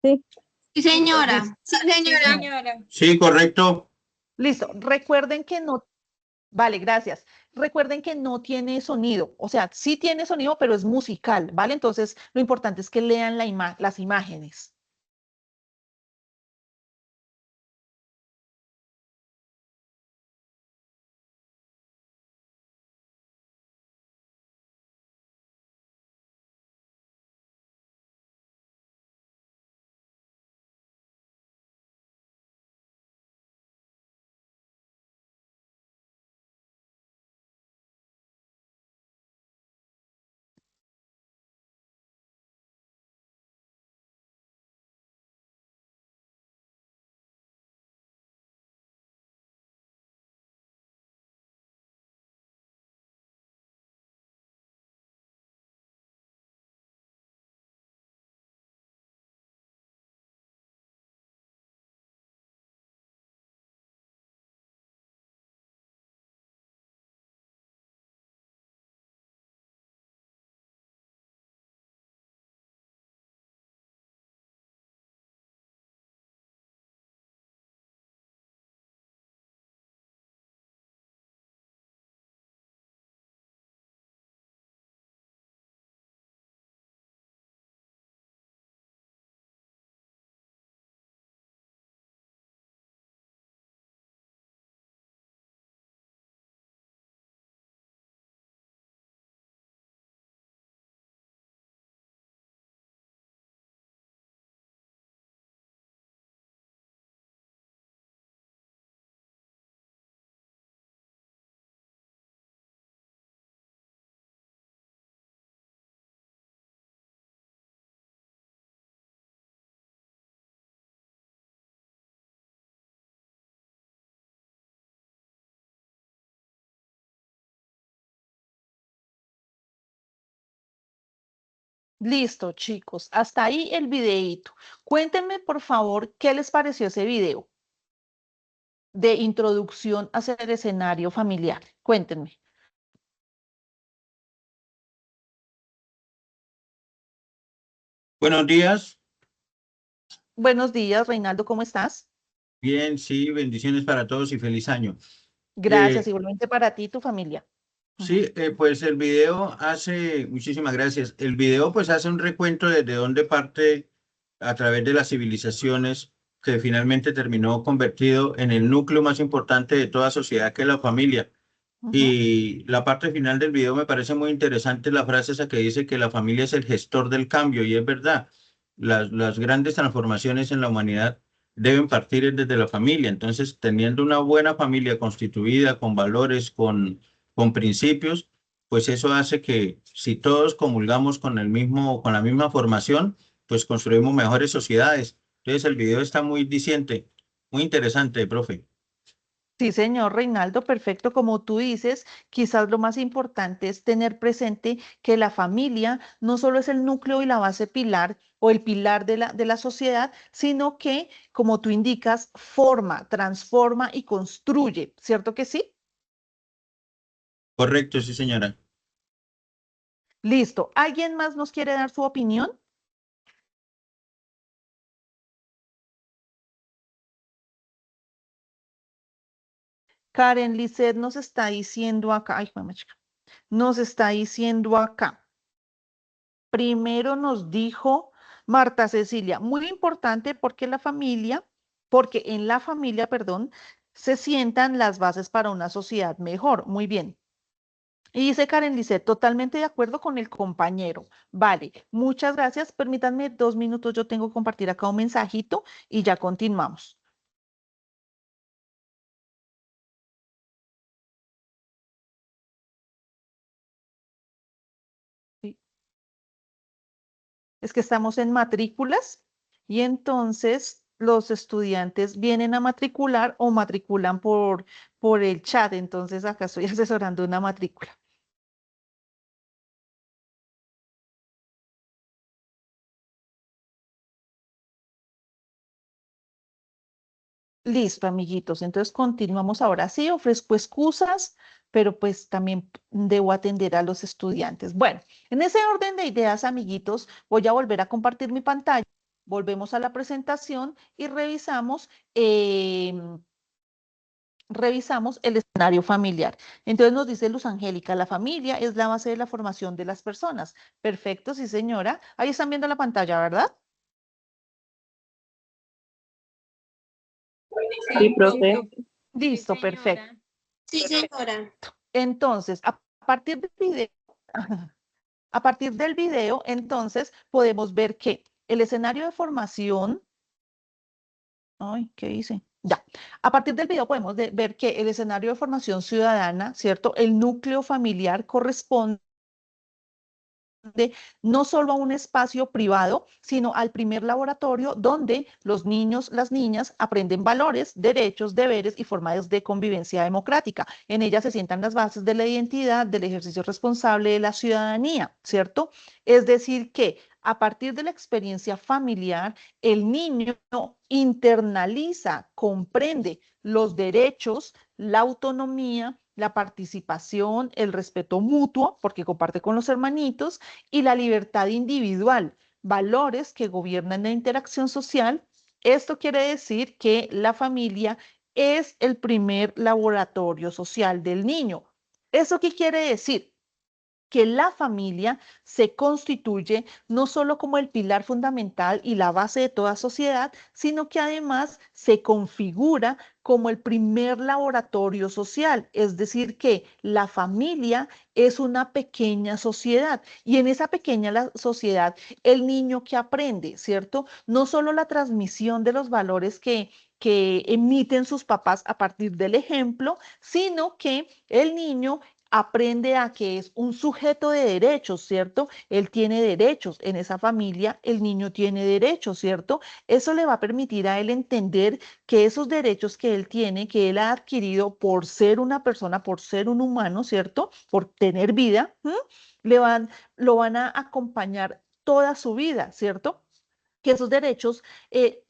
Sí.
Sí, señora. Sí,
Sí,
señora.
señora.
Sí, correcto.
Listo. Recuerden que no, vale, gracias. Recuerden que no tiene sonido, o sea, sí tiene sonido, pero es musical, ¿vale? Entonces, lo importante es que lean las imágenes. Listo, chicos. Hasta ahí el videíto. Cuéntenme, por favor, qué les pareció ese video de introducción hacia el escenario familiar. Cuéntenme.
Buenos días.
Buenos días, Reinaldo, ¿cómo estás?
Bien, sí, bendiciones para todos y feliz año.
Gracias, igualmente para ti y tu familia.
Sí, pues el video muchísimas gracias. El video pues hace un recuento desde dónde parte a través de las civilizaciones que finalmente terminó convertido en el núcleo más importante de toda sociedad, que es la familia. Y la parte final del video me parece muy interesante, la frase esa que dice que la familia es el gestor del cambio, y es verdad, las grandes transformaciones en la humanidad deben partir desde la familia. Entonces, teniendo una buena familia constituida con valores, con principios, pues eso hace que si todos comulgamos con la misma formación, pues construimos mejores sociedades. Entonces, el video está muy diciente. Muy interesante, profe.
Sí, señor Reinaldo, perfecto. Como tú dices, quizás lo más importante es tener presente que la familia no solo es el núcleo y la base pilar o el pilar de la sociedad, sino que, como tú indicas, forma, transforma y construye, ¿cierto que sí?
Correcto, sí, señora.
Listo. ¿Alguien más nos quiere dar su opinión? Karen Lisset nos está diciendo acá, ay, chica, nos está diciendo acá. Primero nos dijo Marta Cecilia, muy importante porque en la familia, perdón, se sientan las bases para una sociedad mejor. Muy bien. Y dice Karen Lisset, totalmente de acuerdo con el compañero. Vale, muchas gracias. Permítanme 2 minutos, yo tengo que compartir acá un mensajito y ya continuamos. Sí. Es que estamos en matrículas y entonces los estudiantes vienen a matricular o matriculan por el chat. Entonces acá estoy asesorando una matrícula. Listo, amiguitos. Entonces continuamos ahora. Sí, ofrezco excusas, pero pues también debo atender a los estudiantes. Bueno, en ese orden de ideas, amiguitos, voy a volver a compartir mi pantalla. Volvemos a la presentación y revisamos el escenario familiar. Entonces nos dice Luz Angélica, la familia es la base de la formación de las personas. Perfecto, sí, señora. Ahí están viendo la pantalla, ¿verdad?
Sí, profe.
Listo, perfecto.
Sí, señora.
Entonces, partir del video, a partir del video, entonces podemos ver que el escenario de formación, ay, ¿qué hice? Ya, a partir del video podemos ver que el escenario de formación ciudadana, ¿cierto? El núcleo familiar corresponde no solo a un espacio privado, sino al primer laboratorio donde los niños, las niñas aprenden valores, derechos, deberes y formas de convivencia democrática. En ella se sientan las bases de la identidad, del ejercicio responsable de la ciudadanía, ¿cierto? Es decir, que a partir de la experiencia familiar, el niño internaliza, comprende los derechos, la autonomía, la participación, el respeto mutuo, porque comparte con los hermanitos, y la libertad individual, valores que gobiernan la interacción social. Esto quiere decir que la familia es el primer laboratorio social del niño. ¿Eso qué quiere decir? Que la familia se constituye no solo como el pilar fundamental y la base de toda sociedad, sino que además se configura como el primer laboratorio social, es decir, que la familia es una pequeña sociedad y en esa pequeña sociedad el niño que aprende, ¿cierto? No solo la transmisión de los valores que emiten sus papás a partir del ejemplo, sino que el niño aprende a que es un sujeto de derechos, ¿cierto? Él tiene derechos, en esa familia el niño tiene derechos, ¿cierto? Eso le va a permitir a él entender que esos derechos que él tiene, que él ha adquirido por ser una persona, por ser un humano, ¿cierto? Por tener vida, lo van a acompañar toda su vida, ¿cierto? Que esos derechos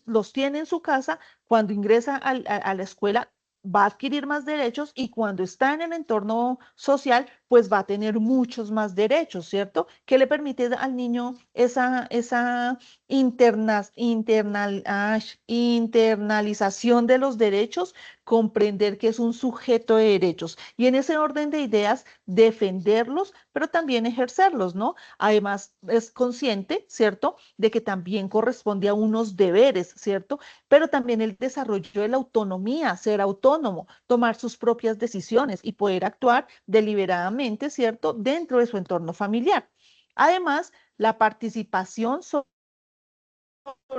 los tiene en su casa, cuando ingresa a la escuela va a adquirir más derechos y cuando está en el entorno social, pues va a tener muchos más derechos, ¿cierto? Que le permite al niño esa internalización de los derechos, comprender que es un sujeto de derechos y en ese orden de ideas defenderlos, pero también ejercerlos, ¿no? Además, es consciente, ¿cierto?, de que también corresponde a unos deberes, ¿cierto? Pero también el desarrollo de la autonomía, ser autónomo, tomar sus propias decisiones y poder actuar deliberadamente, ¿cierto?, dentro de su entorno familiar. Además, la participación sobre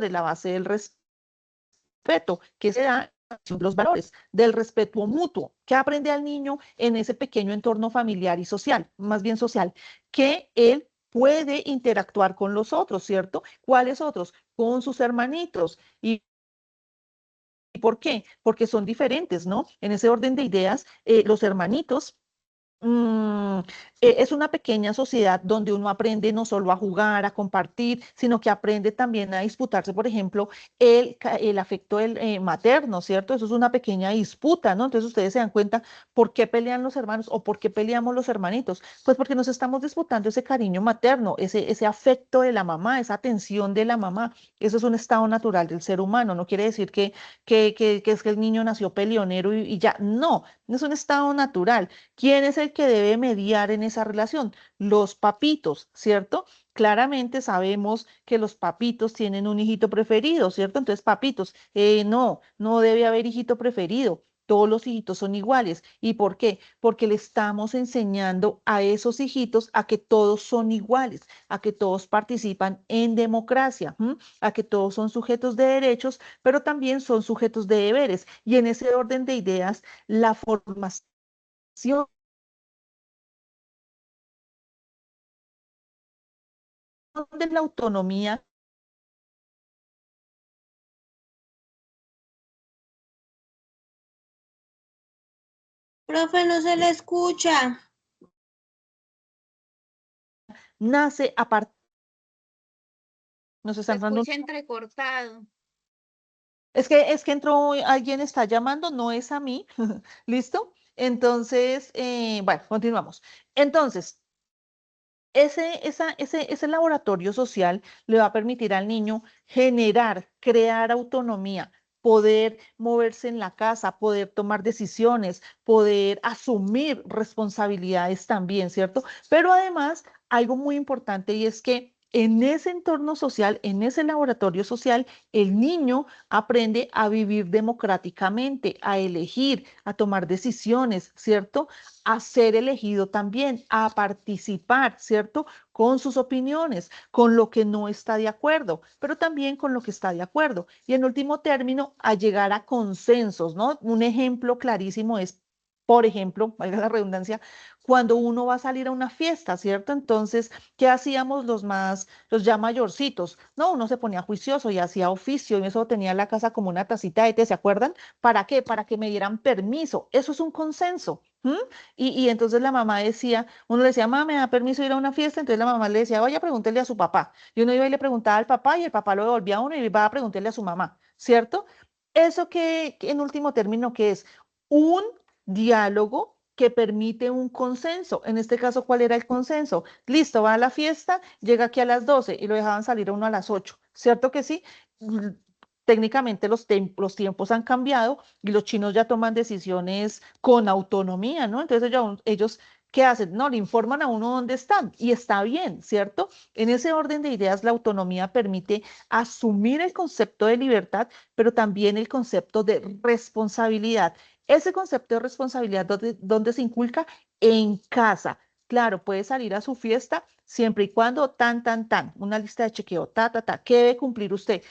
la base del respeto, que se da los valores del respeto mutuo, que aprende al niño en ese pequeño entorno familiar y social, más bien social, que él puede interactuar con los otros, ¿cierto? ¿Cuáles otros? Con sus hermanitos y por qué? Porque son diferentes, ¿no? En ese orden de ideas, los hermanitos es una pequeña sociedad donde uno aprende no solo a jugar, a compartir, sino que aprende también a disputarse, por ejemplo, el afecto materno, ¿cierto? Eso es una pequeña disputa, ¿no? Entonces ustedes se dan cuenta por qué pelean los hermanos o por qué peleamos los hermanitos. Pues porque nos estamos disputando ese cariño materno, ese afecto de la mamá, esa atención de la mamá. Eso es un estado natural del ser humano. No quiere decir que es que el niño nació peleonero y ya. No, es un estado natural. ¿Quién es el que debe mediar en esa relación? Los papitos, ¿cierto? Claramente sabemos que los papitos tienen un hijito preferido, ¿cierto? Entonces, papitos, no debe haber hijito preferido. Todos los hijitos son iguales. ¿Y por qué? Porque le estamos enseñando a esos hijitos a que todos son iguales, a que todos participan en democracia, ¿m? A que todos son sujetos de derechos, pero también son sujetos de deberes. Y en ese orden de ideas, la formación de la autonomía
Profe, no se le escucha.
nace a partir, nos
Se
están dando,
escucha entrecortado.
es que entró, alguien está llamando, no es a mí, ¿listo? Entonces, bueno, continuamos. Entonces, ese laboratorio social le va a permitir al niño generar, crear autonomía, poder moverse en la casa, poder tomar decisiones, poder asumir responsabilidades también, ¿cierto? Pero además, algo muy importante y es que en ese entorno social, en ese laboratorio social, el niño aprende a vivir democráticamente, a elegir, a tomar decisiones, ¿cierto? A ser elegido también, a participar, ¿cierto? Con sus opiniones, con lo que no está de acuerdo, pero también con lo que está de acuerdo. Y en último término, a llegar a consensos, ¿no? Un ejemplo clarísimo es, por ejemplo, valga la redundancia, cuando uno va a salir a una fiesta, ¿cierto? Entonces, ¿qué hacíamos los ya mayorcitos? No, uno se ponía juicioso y hacía oficio y eso tenía la casa como una tacita de té, ¿se acuerdan? ¿Para qué? Para que me dieran permiso. Eso es un consenso. Y entonces la mamá decía, uno le decía, mamá, ¿me da permiso ir a una fiesta? Entonces la mamá le decía, vaya, pregúntele a su papá. Y uno iba y le preguntaba al papá y el papá lo devolvía a uno y iba a preguntarle a su mamá, ¿cierto? Eso que en último término, que es un diálogo que permite un consenso. En este caso, ¿cuál era el consenso? Listo, va a la fiesta, llega aquí a las 12 y lo dejaban salir a uno a las 8, ¿cierto que sí? Técnicamente los tiempos han cambiado y los chinos ya toman decisiones con autonomía, ¿no? Entonces ellos, ¿qué hacen? No, le informan a uno dónde están y está bien, ¿cierto? En ese orden de ideas, la autonomía permite asumir el concepto de libertad, pero también el concepto de responsabilidad. Ese concepto de responsabilidad, ¿dónde se inculca? En casa. Claro, puede salir a su fiesta siempre y cuando una lista de chequeo, ¿qué debe cumplir usted?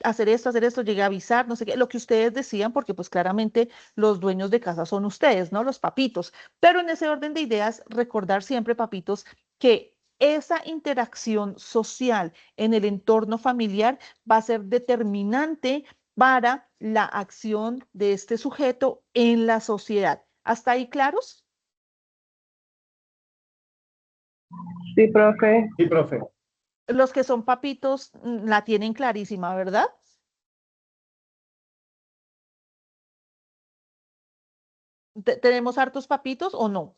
Hacer esto, llegué a avisar, no sé qué, lo que ustedes decían, porque pues claramente los dueños de casa son ustedes, ¿no? Los papitos. Pero en ese orden de ideas, recordar siempre, papitos, que esa interacción social en el entorno familiar va a ser determinante para la acción de este sujeto en la sociedad. ¿Hasta ahí claros?
Sí, profe.
Sí, profe.
Los que son papitos la tienen clarísima, ¿verdad? ¿Tenemos hartos papitos o no?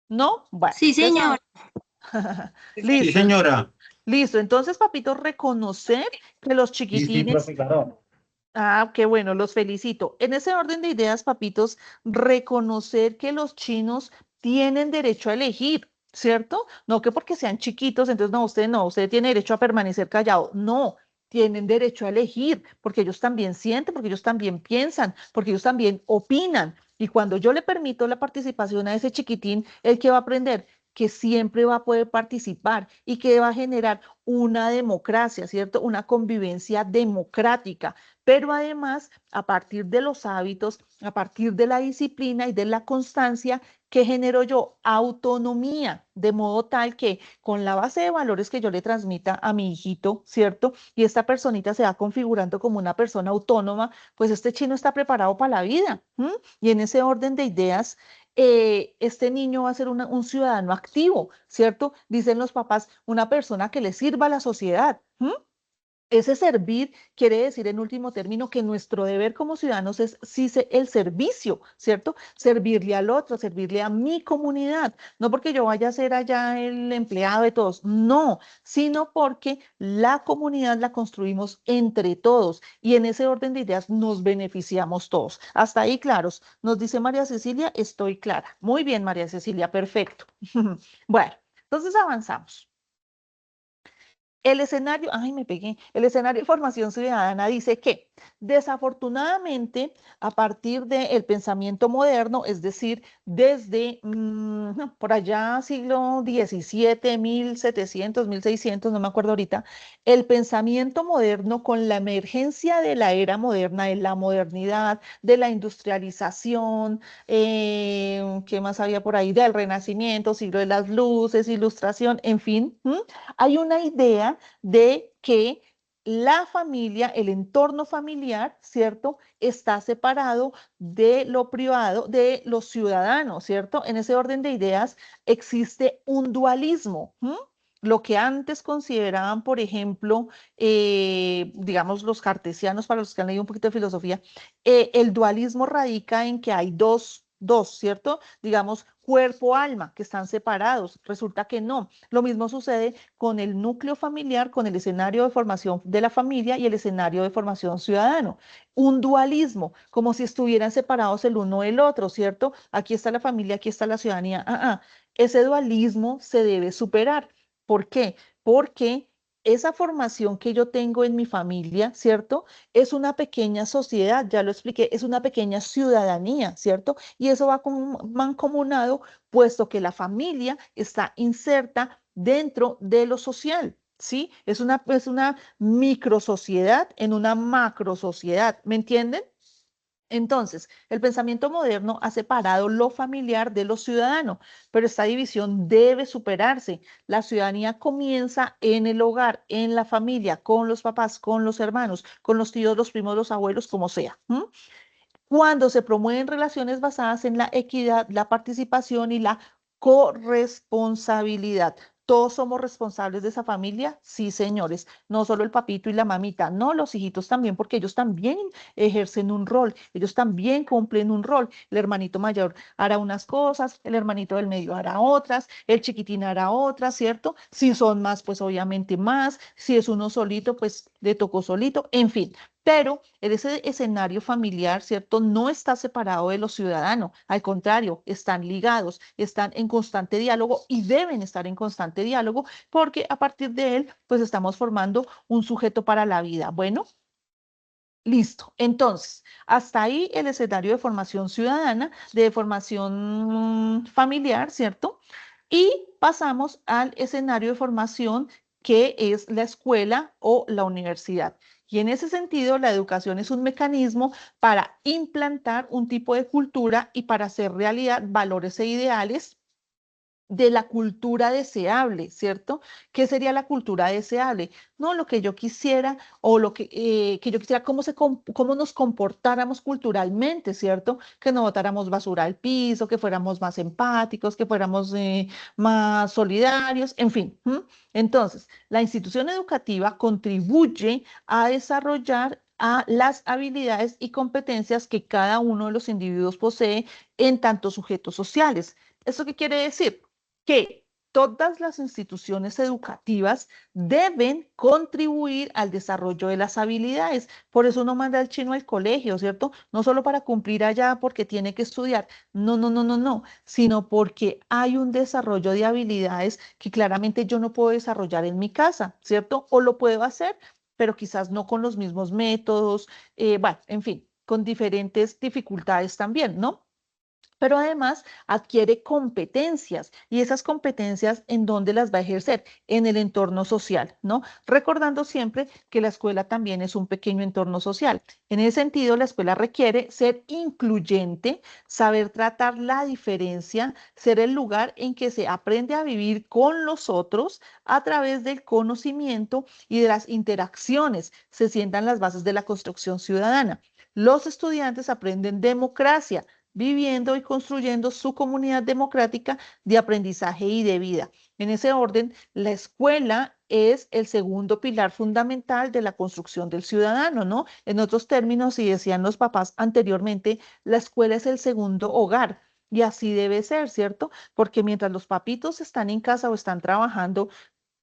¿No? Bueno,
Sí,
entonces,
señor.
Sí,
listo,
señora.
listo. Entonces, papitos, reconocer que los
Sí,
chiquitines,
profe, claro.
qué bueno, los felicito. En ese orden de ideas, papitos, reconocer que los chinos tienen derecho a elegir, ¿cierto? No que porque sean chiquitos, entonces no, usted tiene derecho a permanecer callado. No, tienen derecho a elegir, porque ellos también sienten, porque ellos también piensan, porque ellos también opinan. Y cuando yo le permito la participación a ese chiquitín, ¿el que va a aprender? Que siempre va a poder participar y que va a generar una democracia, ¿cierto? Una convivencia democrática, pero además a partir de los hábitos, a partir de la disciplina y de la constancia ¿Qué genero yo? Autonomía, de modo tal que con la base de valores que yo le transmita a mi hijito, ¿cierto? Y esta personita se va configurando como una persona autónoma, pues este chino está preparado para la vida. ¿M? Y en ese orden de ideas, este niño va a ser un ciudadano activo, ¿cierto? Dicen los papás, una persona que le sirva a la sociedad. ¿M? Ese servir quiere decir, en último término, que nuestro deber como ciudadanos es sí el servicio, ¿cierto? Servirle al otro, servirle a mi comunidad. No porque yo vaya a ser allá el empleado de todos, no, sino porque la comunidad la construimos entre todos y en ese orden de ideas nos beneficiamos todos. Hasta ahí claros. Nos dice María Cecilia, estoy clara. Muy bien, María Cecilia, perfecto. Bueno, entonces avanzamos. El escenario, ay, me pegué. El escenario de formación ciudadana dice que desafortunadamente a partir del pensamiento moderno, es decir, desde por allá siglo XVII, 1700, 1600, no me acuerdo ahorita, el pensamiento moderno con la emergencia de la era moderna, de la modernidad, de la industrialización, ¿qué más había por ahí? Del Renacimiento, siglo de las luces, ilustración, en fin, hay una idea de que la familia, el entorno familiar, ¿cierto? Está separado de lo privado, de los ciudadanos, ¿cierto? En ese orden de ideas existe un dualismo. Lo que antes consideraban, por ejemplo, digamos los cartesianos, para los que han leído un poquito de filosofía, el dualismo radica en que hay dos, ¿cierto? Digamos, cuerpo-alma, que están separados. Resulta que no. Lo mismo sucede con el núcleo familiar, con el escenario de formación de la familia y el escenario de formación ciudadano. Un dualismo, como si estuvieran separados el uno del otro, ¿cierto? Aquí está la familia, aquí está la ciudadanía. Ese dualismo se debe superar. ¿Por qué? Porque esa formación que yo tengo en mi familia, ¿cierto? Es una pequeña sociedad, ya lo expliqué, es una pequeña ciudadanía, ¿cierto? Y eso va mancomunado, puesto que la familia está inserta dentro de lo social, ¿sí? Es una microsociedad en una macrosociedad, ¿me entienden? Entonces, el pensamiento moderno ha separado lo familiar de lo ciudadano, pero esta división debe superarse. La ciudadanía comienza en el hogar, en la familia, con los papás, con los hermanos, con los tíos, los primos, los abuelos, como sea. Cuando se promueven relaciones basadas en la equidad, la participación y la corresponsabilidad. ¿Todos somos responsables de esa familia? Sí, señores. No solo el papito y la mamita, no, los hijitos también, porque ellos también ejercen un rol, ellos también cumplen un rol. El hermanito mayor hará unas cosas, el hermanito del medio hará otras, el chiquitín hará otras, ¿cierto? Si son más, pues obviamente más. Si es uno solito, pues le tocó solito, en fin. Pero ese escenario familiar, ¿cierto? No está separado de los ciudadanos, al contrario, están ligados, están en constante diálogo y deben estar en constante diálogo porque a partir de él, pues estamos formando un sujeto para la vida. Bueno, listo. Entonces, hasta ahí el escenario de formación ciudadana, de formación familiar, ¿cierto? Y pasamos al escenario de formación que es la escuela o la universidad. Y en ese sentido, la educación es un mecanismo para implantar un tipo de cultura y para hacer realidad valores e ideales de la cultura deseable, ¿cierto? ¿Qué sería la cultura deseable? No lo que yo quisiera o lo que yo quisiera, cómo nos comportáramos culturalmente, ¿cierto? Que no botáramos basura al piso, que fuéramos más empáticos, que fuéramos más solidarios, en fin. Entonces, la institución educativa contribuye a desarrollar a las habilidades y competencias que cada uno de los individuos posee en tantos sujetos sociales. ¿Eso qué quiere decir? Que todas las instituciones educativas deben contribuir al desarrollo de las habilidades. Por eso uno manda al chino al colegio, ¿cierto? No solo para cumplir allá porque tiene que estudiar, no, no, no, no, no, sino porque hay un desarrollo de habilidades que claramente yo no puedo desarrollar en mi casa, ¿cierto? O lo puedo hacer, pero quizás no con los mismos métodos, bueno, en fin, con diferentes dificultades también, ¿no? pero además adquiere competencias y esas competencias ¿en dónde las va a ejercer? En el entorno social, ¿no? Recordando siempre que la escuela también es un pequeño entorno social. En ese sentido, la escuela requiere ser incluyente, saber tratar la diferencia, ser el lugar en que se aprende a vivir con los otros a través del conocimiento y de las interacciones. Se sientan las bases de la construcción ciudadana. Los estudiantes aprenden democracia, viviendo y construyendo su comunidad democrática de aprendizaje y de vida. En ese orden, la escuela es el segundo pilar fundamental de la construcción del ciudadano, ¿no? En otros términos, y decían los papás anteriormente, la escuela es el segundo hogar. Y así debe ser, ¿cierto? Porque mientras los papitos están en casa o están trabajando,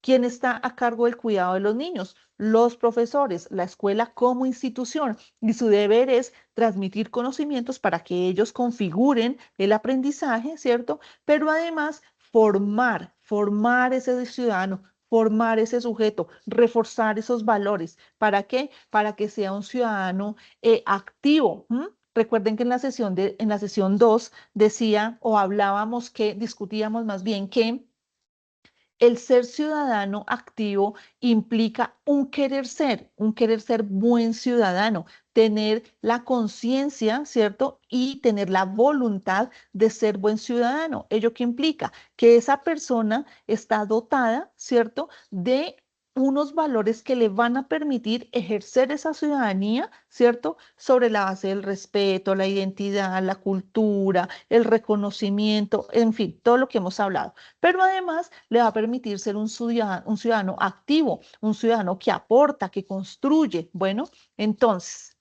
¿quién está a cargo del cuidado de los niños? Los profesores, la escuela como institución. Y su deber es transmitir conocimientos para que ellos configuren el aprendizaje, ¿cierto? Pero además formar ese ciudadano, formar ese sujeto, reforzar esos valores. ¿Para qué? Para que sea un ciudadano activo. Recuerden que en la sesión 2 decía o hablábamos que, discutíamos más bien que el ser ciudadano activo implica un querer ser buen ciudadano, tener la conciencia, ¿cierto? Y tener la voluntad de ser buen ciudadano. ¿Ello qué implica? Que esa persona está dotada, ¿cierto? De unos valores que le van a permitir ejercer esa ciudadanía, ¿cierto? Sobre la base del respeto, la identidad, la cultura, el reconocimiento, en fin, todo lo que hemos hablado, pero además le va a permitir ser un ciudadano activo, un ciudadano que aporta, que construye. Bueno, entonces,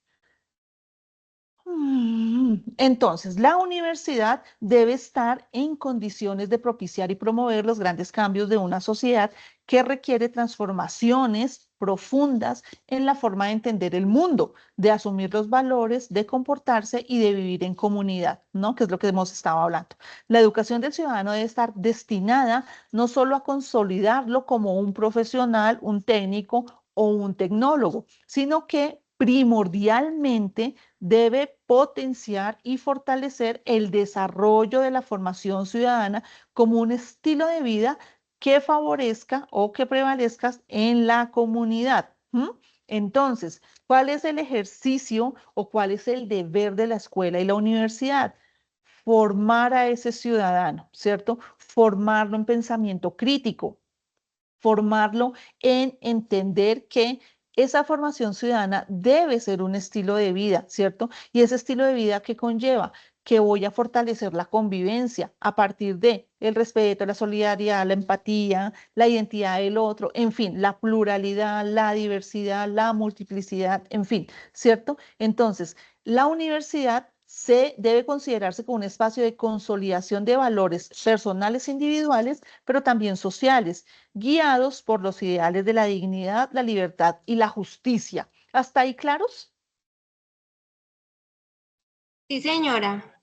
la universidad debe estar en condiciones de propiciar y promover los grandes cambios de una sociedad que requiere transformaciones profundas en la forma de entender el mundo, de asumir los valores, de comportarse y de vivir en comunidad, ¿no? Que es lo que hemos estado hablando. La educación del ciudadano debe estar destinada no solo a consolidarlo como un profesional, un técnico o un tecnólogo, sino que primordialmente debe potenciar y fortalecer el desarrollo de la formación ciudadana como un estilo de vida que favorezca o que prevalezca en la comunidad. Entonces, ¿cuál es el ejercicio o cuál es el deber de la escuela y la universidad? Formar a ese ciudadano, ¿cierto? Formarlo en pensamiento crítico, formarlo en entender que esa formación ciudadana debe ser un estilo de vida, ¿cierto? Y ese estilo de vida que conlleva que voy a fortalecer la convivencia a partir de el respeto, la solidaridad, la empatía, la identidad del otro, en fin, la pluralidad, la diversidad, la multiplicidad, en fin, ¿cierto? Entonces, la universidad debe considerarse como un espacio de consolidación de valores personales e individuales, pero también sociales, guiados por los ideales de la dignidad, la libertad y la justicia. ¿Hasta ahí claros?
Sí, señora.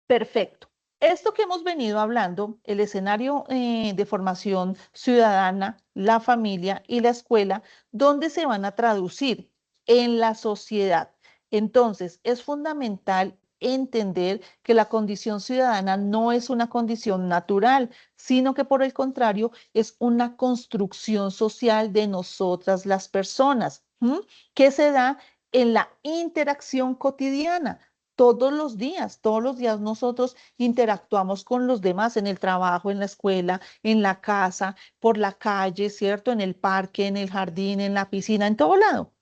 Perfecto. Esto que hemos venido hablando, el escenario de formación ciudadana, la familia y la escuela, ¿dónde se van a traducir? En la sociedad. Entonces, es fundamental entender que la condición ciudadana no es una condición natural, sino que por el contrario es una construcción social de nosotras las personas, que se da en la interacción cotidiana. Todos los días nosotros interactuamos con los demás en el trabajo, en la escuela, en la casa, por la calle, ¿cierto? En el parque, en el jardín, en la piscina, en todo lado.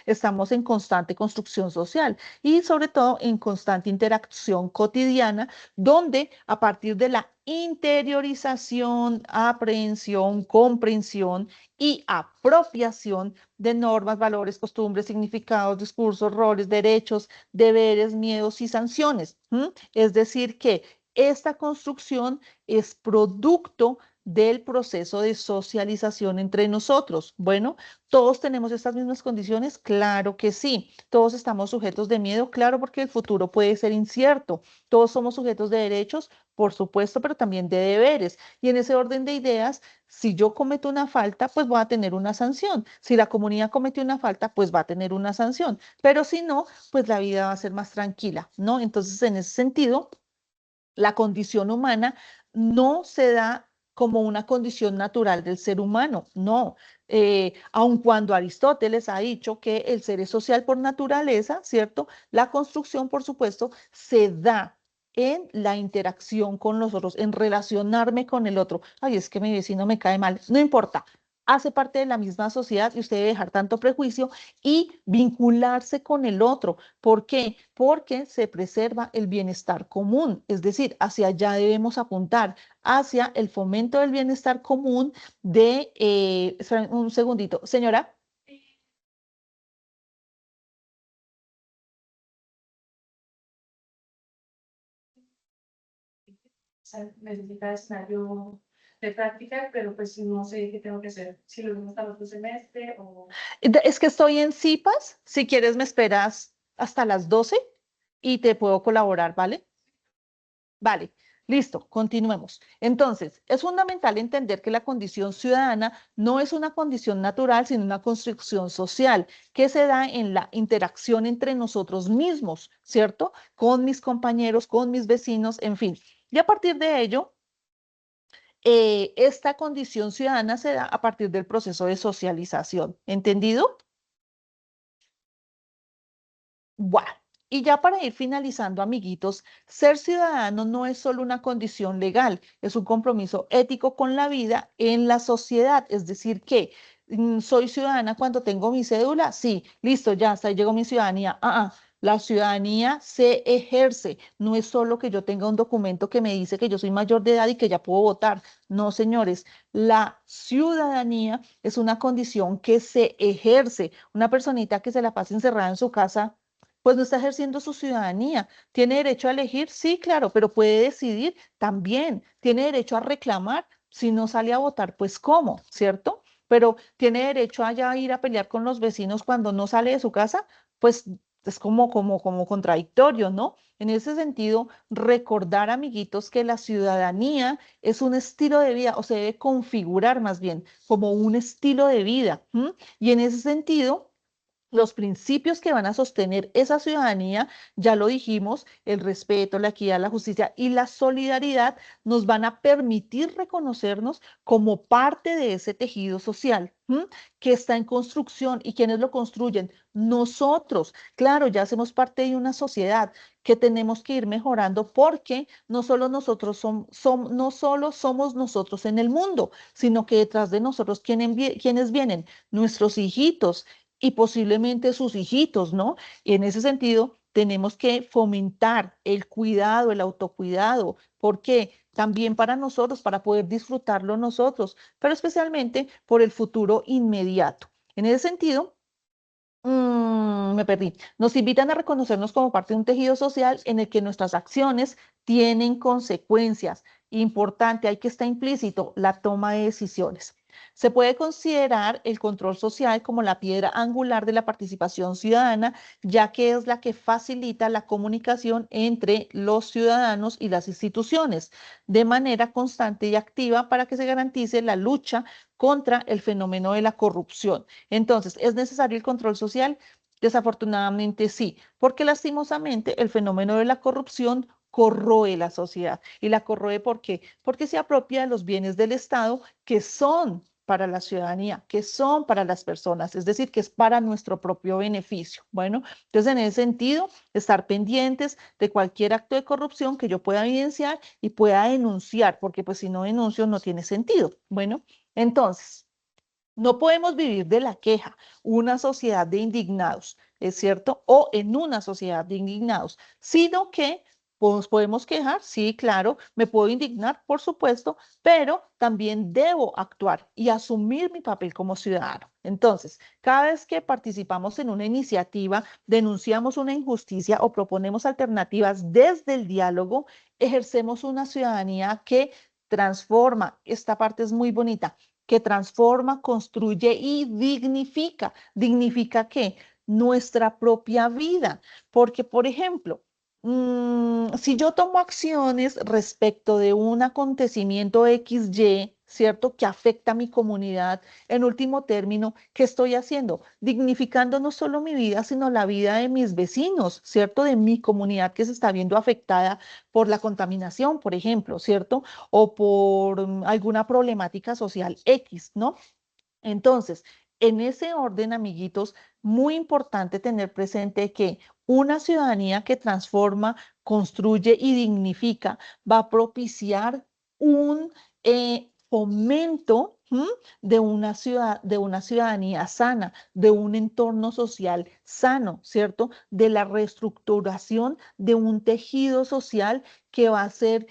Estamos en constante construcción social y sobre todo en constante interacción cotidiana, donde a partir de la interiorización, aprehensión, comprensión y apropiación de normas, valores, costumbres, significados, discursos, roles, derechos, deberes, miedos y sanciones. Es decir, que esta construcción es producto del proceso de socialización entre nosotros. Bueno, ¿todos tenemos estas mismas condiciones? Claro que sí. ¿Todos estamos sujetos de miedo? Claro, porque el futuro puede ser incierto. ¿Todos somos sujetos de derechos? Por supuesto, pero también de deberes. Y en ese orden de ideas, si yo cometo una falta, pues voy a tener una sanción. Si la comunidad comete una falta, pues va a tener una sanción. Pero si no, pues la vida va a ser más tranquila, ¿no? Entonces, en ese sentido, La condición humana no se da como una condición natural del ser humano, no. Aun cuando Aristóteles ha dicho que el ser es social por naturaleza, ¿cierto? La construcción, por supuesto, se da en la interacción con los otros, en relacionarme con el otro. Ay, es que mi vecino me cae mal, no importa. Hace parte de la misma sociedad y usted debe dejar tanto prejuicio y vincularse con el otro. ¿Por qué? Porque se preserva el bienestar común, es decir, hacia allá debemos apuntar, hacia el fomento del bienestar común de, esperen un segundito, señora.
Necesita escenario de práctica, pero pues no sé qué tengo que hacer, si lo vemos hasta el otro semestre o...
Es que estoy en CIPAS, si quieres me esperas hasta las 12 y te puedo colaborar, ¿vale? Vale, listo, continuemos. Entonces, es fundamental entender que la condición ciudadana no es una condición natural, sino una construcción social que se da en la interacción entre nosotros mismos, ¿cierto? Con mis compañeros, con mis vecinos, en fin. Y a partir de ello, esta condición ciudadana se da a partir del proceso de socialización. ¿Entendido? Bueno, y ya para ir finalizando, amiguitos, ser ciudadano no es solo una condición legal, es un compromiso ético con la vida en la sociedad. Es decir, que soy ciudadana cuando tengo mi cédula, sí, listo, ya hasta ahí llegó mi ciudadanía. La ciudadanía se ejerce, no es solo que yo tenga un documento que me dice que yo soy mayor de edad y que ya puedo votar. No, señores, la ciudadanía es una condición que se ejerce. Una personita que se la pasa encerrada en su casa pues no está ejerciendo su ciudadanía. ¿Tiene derecho a elegir? Sí, claro, pero puede decidir también. ¿Tiene derecho a reclamar? Si no sale a votar, pues ¿cómo? ¿Cierto? Pero ¿tiene derecho a ya ir a pelear con los vecinos cuando no sale de su casa? Pues es como contradictorio, ¿no? En ese sentido, recordar, amiguitos, que la ciudadanía es un estilo de vida, o se debe configurar más bien como un estilo de vida. ¿M? Y en ese sentido, los principios que van a sostener esa ciudadanía, ya lo dijimos, el respeto, la equidad, la justicia y la solidaridad nos van a permitir reconocernos como parte de ese tejido social, ¿m? Que está en construcción. ¿Y quiénes lo construyen? Nosotros. Claro, ya hacemos parte de una sociedad que tenemos que ir mejorando porque no solo nosotros no solo somos nosotros en el mundo, sino que detrás de nosotros, ¿quiénes vienen? Nuestros hijitos y posiblemente sus hijitos, ¿no? Y en ese sentido, tenemos que fomentar el cuidado, el autocuidado. ¿Por qué? También para nosotros, para poder disfrutarlo nosotros, pero especialmente por el futuro inmediato. En ese sentido, me perdí. Nos invitan a reconocernos como parte de un tejido social en el que nuestras acciones tienen consecuencias. Importante, hay que estar implícito la toma de decisiones. Se puede considerar el control social como la piedra angular de la participación ciudadana, ya que es la que facilita la comunicación entre los ciudadanos y las instituciones de manera constante y activa para que se garantice la lucha contra el fenómeno de la corrupción. Entonces, ¿es necesario el control social? Desafortunadamente sí, porque lastimosamente el fenómeno de la corrupción corroe la sociedad. ¿Y la corroe por qué? Porque se apropia de los bienes del Estado que son para la ciudadanía, que son para las personas, es decir, que es para nuestro propio beneficio. Bueno, entonces en ese sentido, estar pendientes de cualquier acto de corrupción que yo pueda evidenciar y pueda denunciar, porque pues si no denuncio no tiene sentido. Bueno, entonces, no podemos vivir de la queja, una sociedad de indignados, ¿es cierto? O en una sociedad de indignados, sino que nos podemos quejar, sí, claro, me puedo indignar, por supuesto, pero también debo actuar y asumir mi papel como ciudadano. Entonces, cada vez que participamos en una iniciativa, denunciamos una injusticia o proponemos alternativas desde el diálogo, ejercemos una ciudadanía que transforma. Esta parte es muy bonita, que transforma, construye y dignifica. ¿Dignifica qué? Nuestra propia vida. Porque, por ejemplo, si yo tomo acciones respecto de un acontecimiento XY, ¿cierto? Que afecta a mi comunidad. En último término, ¿qué estoy haciendo? Dignificando no solo mi vida, sino la vida de mis vecinos, ¿cierto? De mi comunidad que se está viendo afectada por la contaminación, por ejemplo, ¿cierto? O por alguna problemática social X, ¿no? Entonces, en ese orden, amiguitos, muy importante tener presente que una ciudadanía que transforma, construye y dignifica va a propiciar un fomento de una ciudad, de una ciudadanía sana, de un entorno social sano, ¿cierto? De la reestructuración de un tejido social que va a ser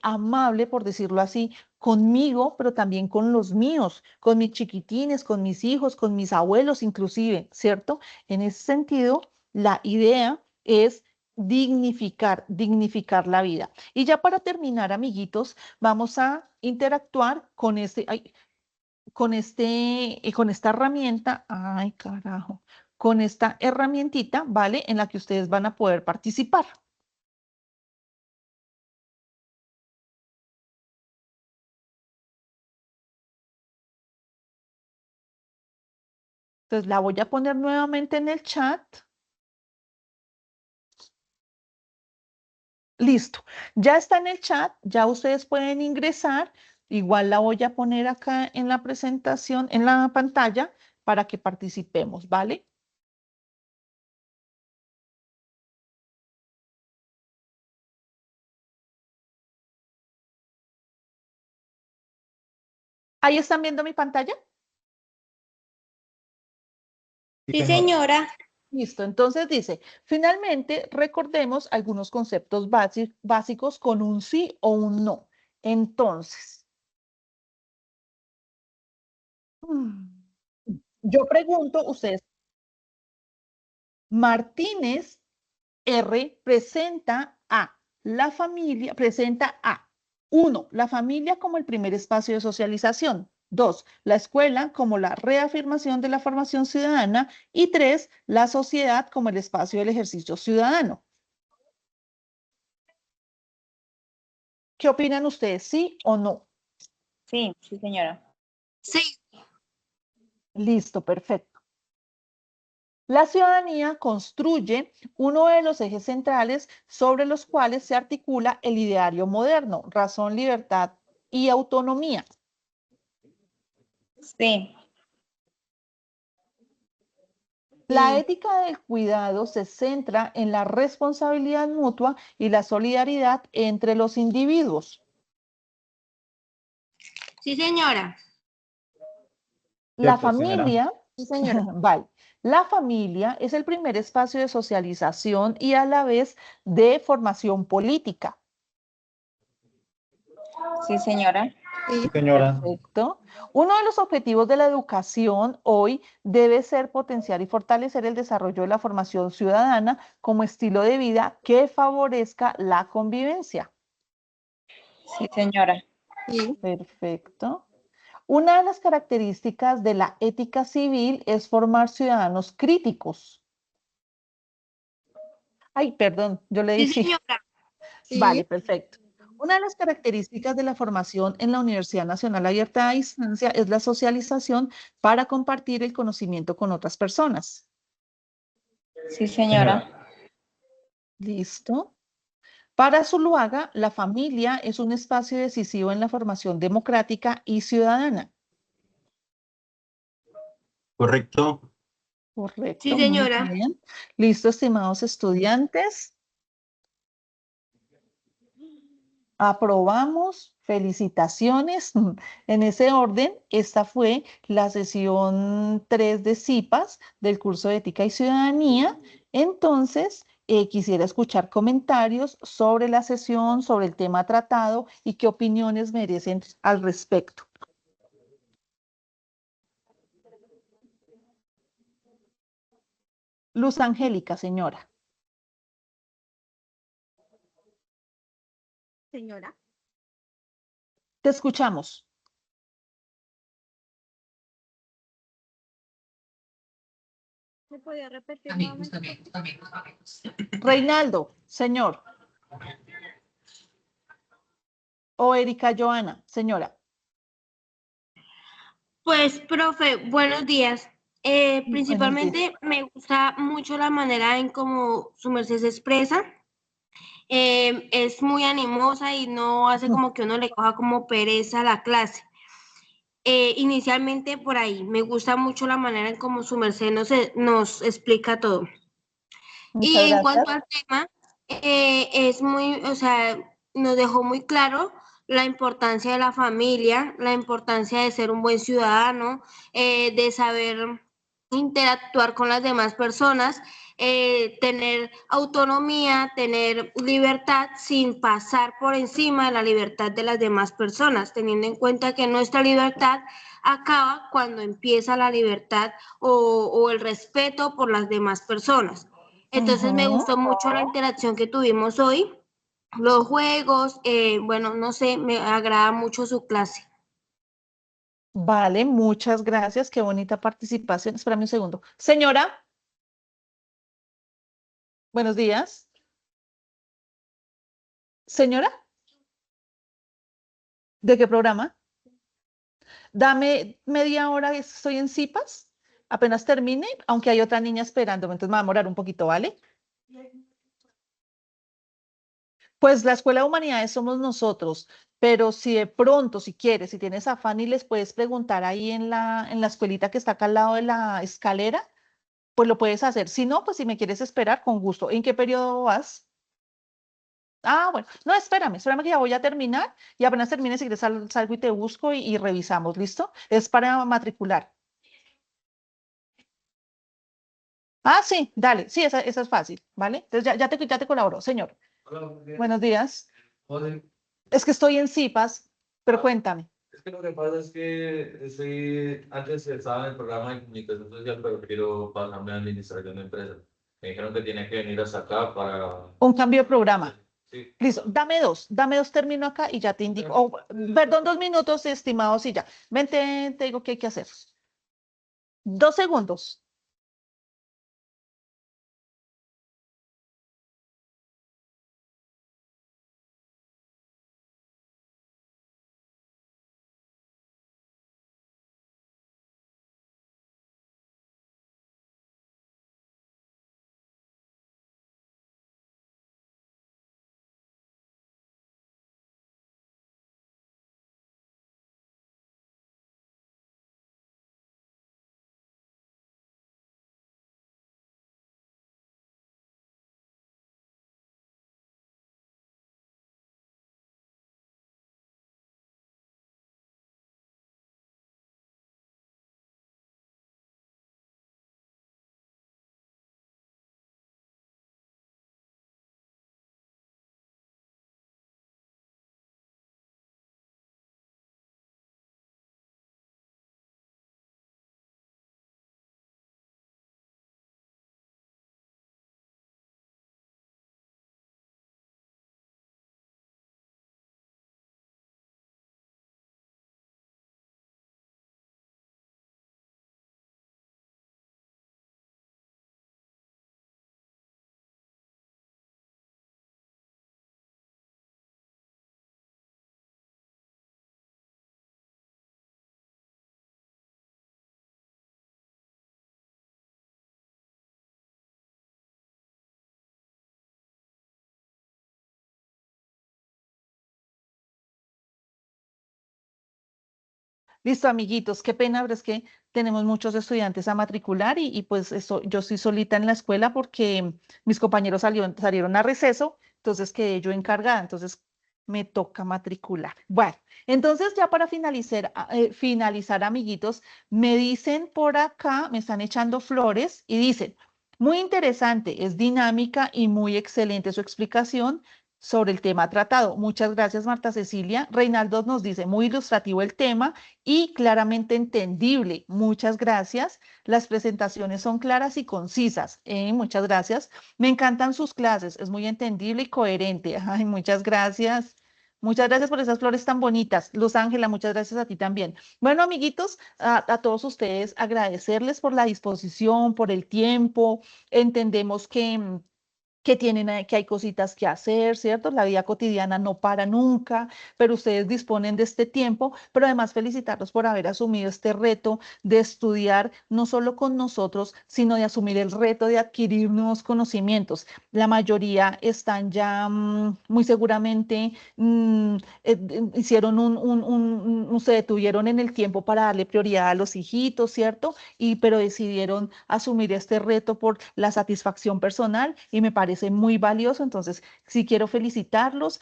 amable, por decirlo así, conmigo, pero también con los míos, con mis chiquitines, con mis hijos, con mis abuelos inclusive, ¿cierto? En ese sentido, la idea es dignificar la vida. Y ya para terminar, amiguitos, vamos a interactuar con con esta herramienta, ay carajo, con esta herramientita, ¿vale? En la que ustedes van a poder participar. Entonces la voy a poner nuevamente en el chat. Listo, ya está en el chat, ya ustedes pueden ingresar. Igual la voy a poner acá en la presentación, en la pantalla, para que participemos, ¿vale? ¿Ahí están viendo mi pantalla?
Sí, señora.
Listo, entonces dice, finalmente recordemos algunos conceptos básicos con un sí o un no. Entonces, yo pregunto, ustedes, Martínez R presenta a 1, la familia como el primer espacio de socialización. 2, la escuela como la reafirmación de la formación ciudadana. Y 3, la sociedad como el espacio del ejercicio ciudadano. ¿Qué opinan ustedes? ¿Sí o no?
Sí, sí, señora.
Sí.
Listo, perfecto. La ciudadanía construye uno de los ejes centrales sobre los cuales se articula el ideario moderno, razón, libertad y autonomía.
Sí,
La
Sí.
ética del cuidado se centra en la responsabilidad mutua y la solidaridad entre los individuos.
Sí, señora.
La
Cierto, señora.
familia,
Sí, señora.
vale, la familia es el primer espacio de socialización y a la vez de formación política.
sí, señora.
Sí.
Señora.
Perfecto. Uno de los objetivos de la educación hoy debe ser potenciar y fortalecer el desarrollo de la formación ciudadana como estilo de vida que favorezca la convivencia.
Sí, señora.
Sí.
Perfecto. Una de las características de la ética civil es formar ciudadanos críticos. Ay, perdón, yo le
Sí,
dije.
señora.
Vale,
Sí.
perfecto. Una de las características de la formación en la Universidad Nacional Abierta a Distancia es la socialización para compartir el conocimiento con otras personas.
Sí, señora.
¿Listo? Para Zuluaga, la familia es un espacio decisivo en la formación democrática y ciudadana.
Correcto.
Sí,
Correcto, muy
señora.
bien. Listo, estimados estudiantes. Aprobamos, felicitaciones. En ese orden, esta fue la sesión 3 de CIPAS del curso de Ética y Ciudadanía. Entonces, quisiera escuchar comentarios sobre la sesión, sobre el tema tratado y qué opiniones merecen al respecto. Luz Angélica, señora.
Señora.
Te escuchamos.
¿Me podía repetir nuevamente?
Reinaldo, señor. O Erika Joana, señora.
Pues, profe, buenos días.
Buenos días.
Principalmente me gusta mucho la manera en cómo su merced se expresa. Es muy animosa y no hace como que uno le coja como pereza a la clase. Inicialmente por ahí, me gusta mucho la manera en cómo su merced nos explica todo. Y
Muchas
en
gracias.
cuanto al tema, es muy, o sea, nos dejó muy claro la importancia de la familia, la importancia de ser un buen ciudadano, de saber interactuar con las demás personas, tener autonomía, tener libertad sin pasar por encima de la libertad de las demás personas, teniendo en cuenta que nuestra libertad acaba cuando empieza la libertad o el respeto por las demás personas. Entonces me
Ujú.
gustó mucho la interacción que tuvimos hoy, los juegos, bueno, no sé, me agrada mucho su clase.
Vale, muchas gracias. Qué bonita participación. Espérame un segundo. Señora, buenos días. Señora, ¿de qué programa? Dame media hora, estoy en CIPAS. Apenas termine, aunque hay otra niña esperándome, entonces me va a demorar un poquito, ¿vale? Pues la Escuela de Humanidades somos nosotros, pero si de pronto, si quieres, si tienes afán y les puedes preguntar ahí en la escuelita que está acá al lado de la escalera, pues lo puedes hacer. Si no, pues si me quieres esperar, con gusto. ¿En qué periodo vas? Ah, bueno, no, espérame que ya voy a terminar y apenas termine, si quieres salgo y te busco y revisamos, ¿listo? Es para matricular. Ah, sí, dale, sí, esa es fácil, ¿vale? Entonces ya te colaboro, señor.
Hola, buenos días.
Buenos días.
José,
Es que estoy en CIPAS, pero cuéntame.
es que lo que pasa es que antes estaba en el programa de comunicación social, pero quiero pasarme a administración de empresas. Me dijeron que tenía que venir hasta acá para...
Un cambio de programa.
Sí,
Listo, dame dos, termino acá y ya te indico. Oh, perdón, 2 minutos, estimados, y ya. Vente, te digo qué hay que hacer. 2 segundos. Listo, amiguitos, qué pena, pero es que tenemos muchos estudiantes a matricular y pues eso, yo estoy solita en la escuela porque mis compañeros salieron a receso, entonces quedé yo encargada, entonces me toca matricular. Bueno, entonces ya para finalizar, amiguitos, me dicen por acá, me están echando flores y dicen, muy interesante, es dinámica y muy excelente su explicación sobre el tema tratado. Muchas gracias, Marta Cecilia. Reinaldo nos dice, muy ilustrativo el tema y claramente entendible. Muchas gracias. Las presentaciones son claras y concisas. Muchas gracias. Me encantan sus clases. Es muy entendible y coherente. Ay, muchas gracias. Muchas gracias por esas flores tan bonitas. Luz Ángela, muchas gracias a ti también. Bueno, amiguitos, a todos ustedes agradecerles por la disposición, por el tiempo. Entendemos que que hay cositas que hacer, ¿cierto? La vida cotidiana no para nunca, pero ustedes disponen de este tiempo, pero además felicitarlos por haber asumido este reto de estudiar no solo con nosotros, sino de asumir el reto de adquirir nuevos conocimientos. La mayoría están ya muy seguramente, hicieron se detuvieron en el tiempo para darle prioridad a los hijitos, ¿cierto? Pero decidieron asumir este reto por la satisfacción personal y me parece muy valioso. Entonces, sí quiero felicitarlos.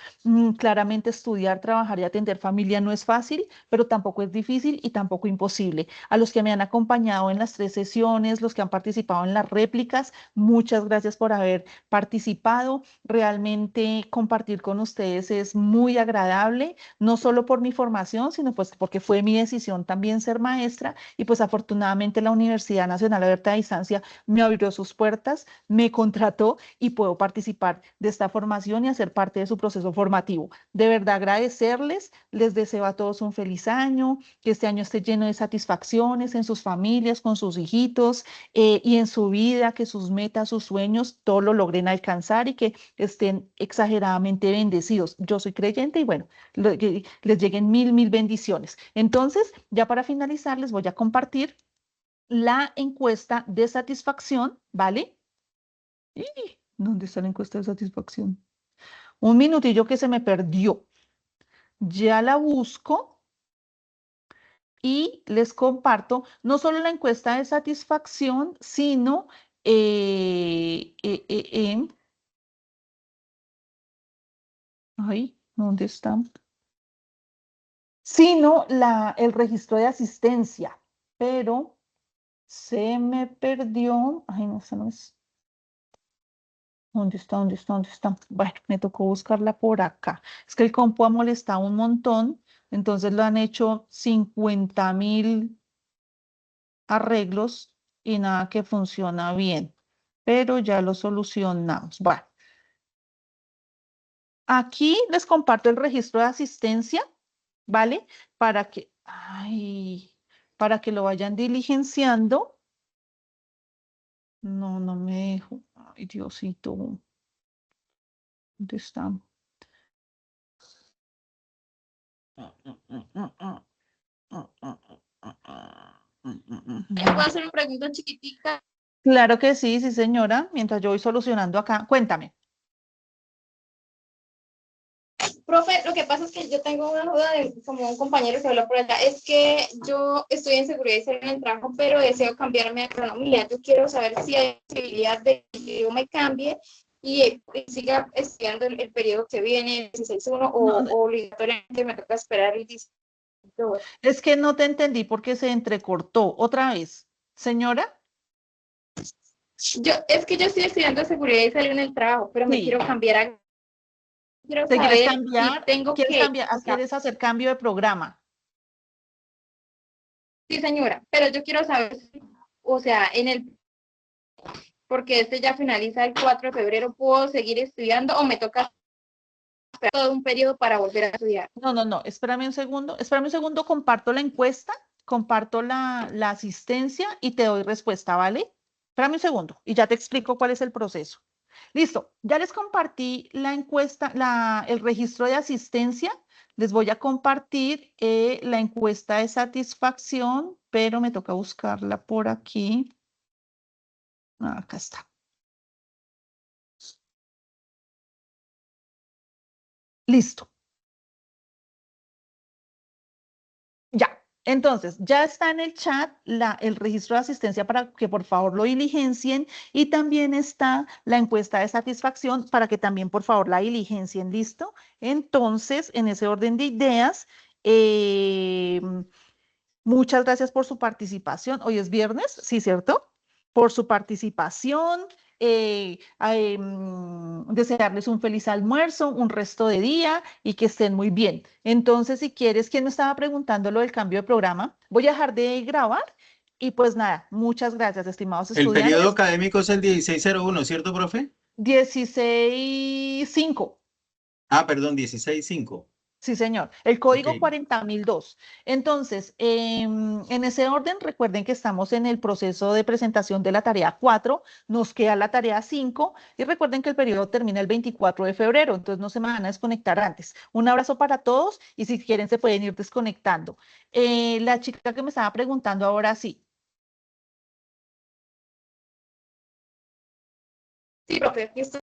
Claramente estudiar, trabajar y atender familia no es fácil, pero tampoco es difícil y tampoco imposible. A los que me han acompañado en las 3 sesiones, los que han participado en las réplicas, muchas gracias por haber participado. Realmente compartir con ustedes es muy agradable, no solo por mi formación, sino pues porque fue mi decisión también ser maestra y pues afortunadamente la Universidad Nacional Abierta de Distancia me abrió sus puertas, me contrató y puedo participar de esta formación y hacer parte de su proceso formativo. De verdad agradecerles, les deseo a todos un feliz año, que este año esté lleno de satisfacciones en sus familias, con sus hijitos y en su vida, que sus metas, sus sueños, todo lo logren alcanzar y que estén exageradamente bendecidos. Yo soy creyente y bueno, que les lleguen mil bendiciones. Entonces, ya para finalizar, les voy a compartir la encuesta de satisfacción, ¿vale? ¿Dónde está la encuesta de satisfacción? Un minutillo que se me perdió. Ya la busco y les comparto no solo la encuesta de satisfacción, sino ay, ¿dónde está? Sino el registro de asistencia, pero se me perdió. Ay, no, esa no es. ¿Dónde está? ¿Dónde está? ¿Dónde está? Bueno, me tocó buscarla por acá. Es que el compu ha molestado un montón, entonces lo han hecho 50.000 arreglos y nada que funciona bien, pero ya lo solucionamos. Bueno, aquí les comparto el registro de asistencia, ¿vale? Para que lo vayan diligenciando. No, no me dejo. Ay, Diosito. ¿Dónde está?
¿Puedo hacer una pregunta chiquitica?
Claro que sí, sí, señora. Mientras yo voy solucionando acá, cuéntame.
Profe, lo que pasa es que yo tengo una duda de como un compañero que habló por allá, es que yo estoy en seguridad y salud en el trabajo, pero deseo cambiarme a economía. Yo quiero saber si hay posibilidad de que yo me cambie y siga estudiando el periodo que viene, 16-1, o obligatoriamente me toca esperar el 18.
Es que no te entendí porque se entrecortó. Otra vez, señora.
Es que yo estoy estudiando seguridad y salud en el trabajo, pero me
Sí.
quiero cambiar a... Quiero
¿Te quieres
saber
cambiar?
si tengo
¿Quieres
que...
cambiar?
o sea,
¿Quieres hacer cambio de programa?
sí, señora, pero yo quiero saber, o sea, porque este ya finaliza el 4 de febrero, ¿puedo seguir estudiando o me toca esperar todo un periodo para volver a estudiar?
No, espérame un segundo, comparto la encuesta, comparto la asistencia y te doy respuesta, ¿vale? Espérame un segundo y ya te explico cuál es el proceso. Listo, ya les compartí la encuesta, el registro de asistencia. Les voy a compartir la encuesta de satisfacción, pero me toca buscarla por aquí. Acá está. Listo. Ya. Entonces, ya está en el chat el registro de asistencia para que por favor lo diligencien y también está la encuesta de satisfacción para que también por favor la diligencien. ¿Listo? Entonces, en ese orden de ideas, muchas gracias por su participación. Hoy es viernes, ¿sí, cierto? Por su participación. Desearles un feliz almuerzo, un resto de día y que estén muy bien. Entonces, si quieres, ¿quién me estaba preguntando lo del cambio de programa? Voy a dejar de grabar y pues nada, muchas gracias, estimados
El
estudiantes.
periodo académico es el 1601, ¿cierto, profe?
16.5.
Ah, perdón, 16.5.
Sí, señor. El código
Ok.
40.002. Entonces, en ese orden, recuerden que estamos en el proceso de presentación de la tarea 4, nos queda la tarea 5 y recuerden que el periodo termina el 24 de febrero, entonces no se me van a desconectar antes. Un abrazo para todos y si quieren se pueden ir desconectando. La chica que me estaba preguntando ahora sí.
Sí, profe, aquí estoy.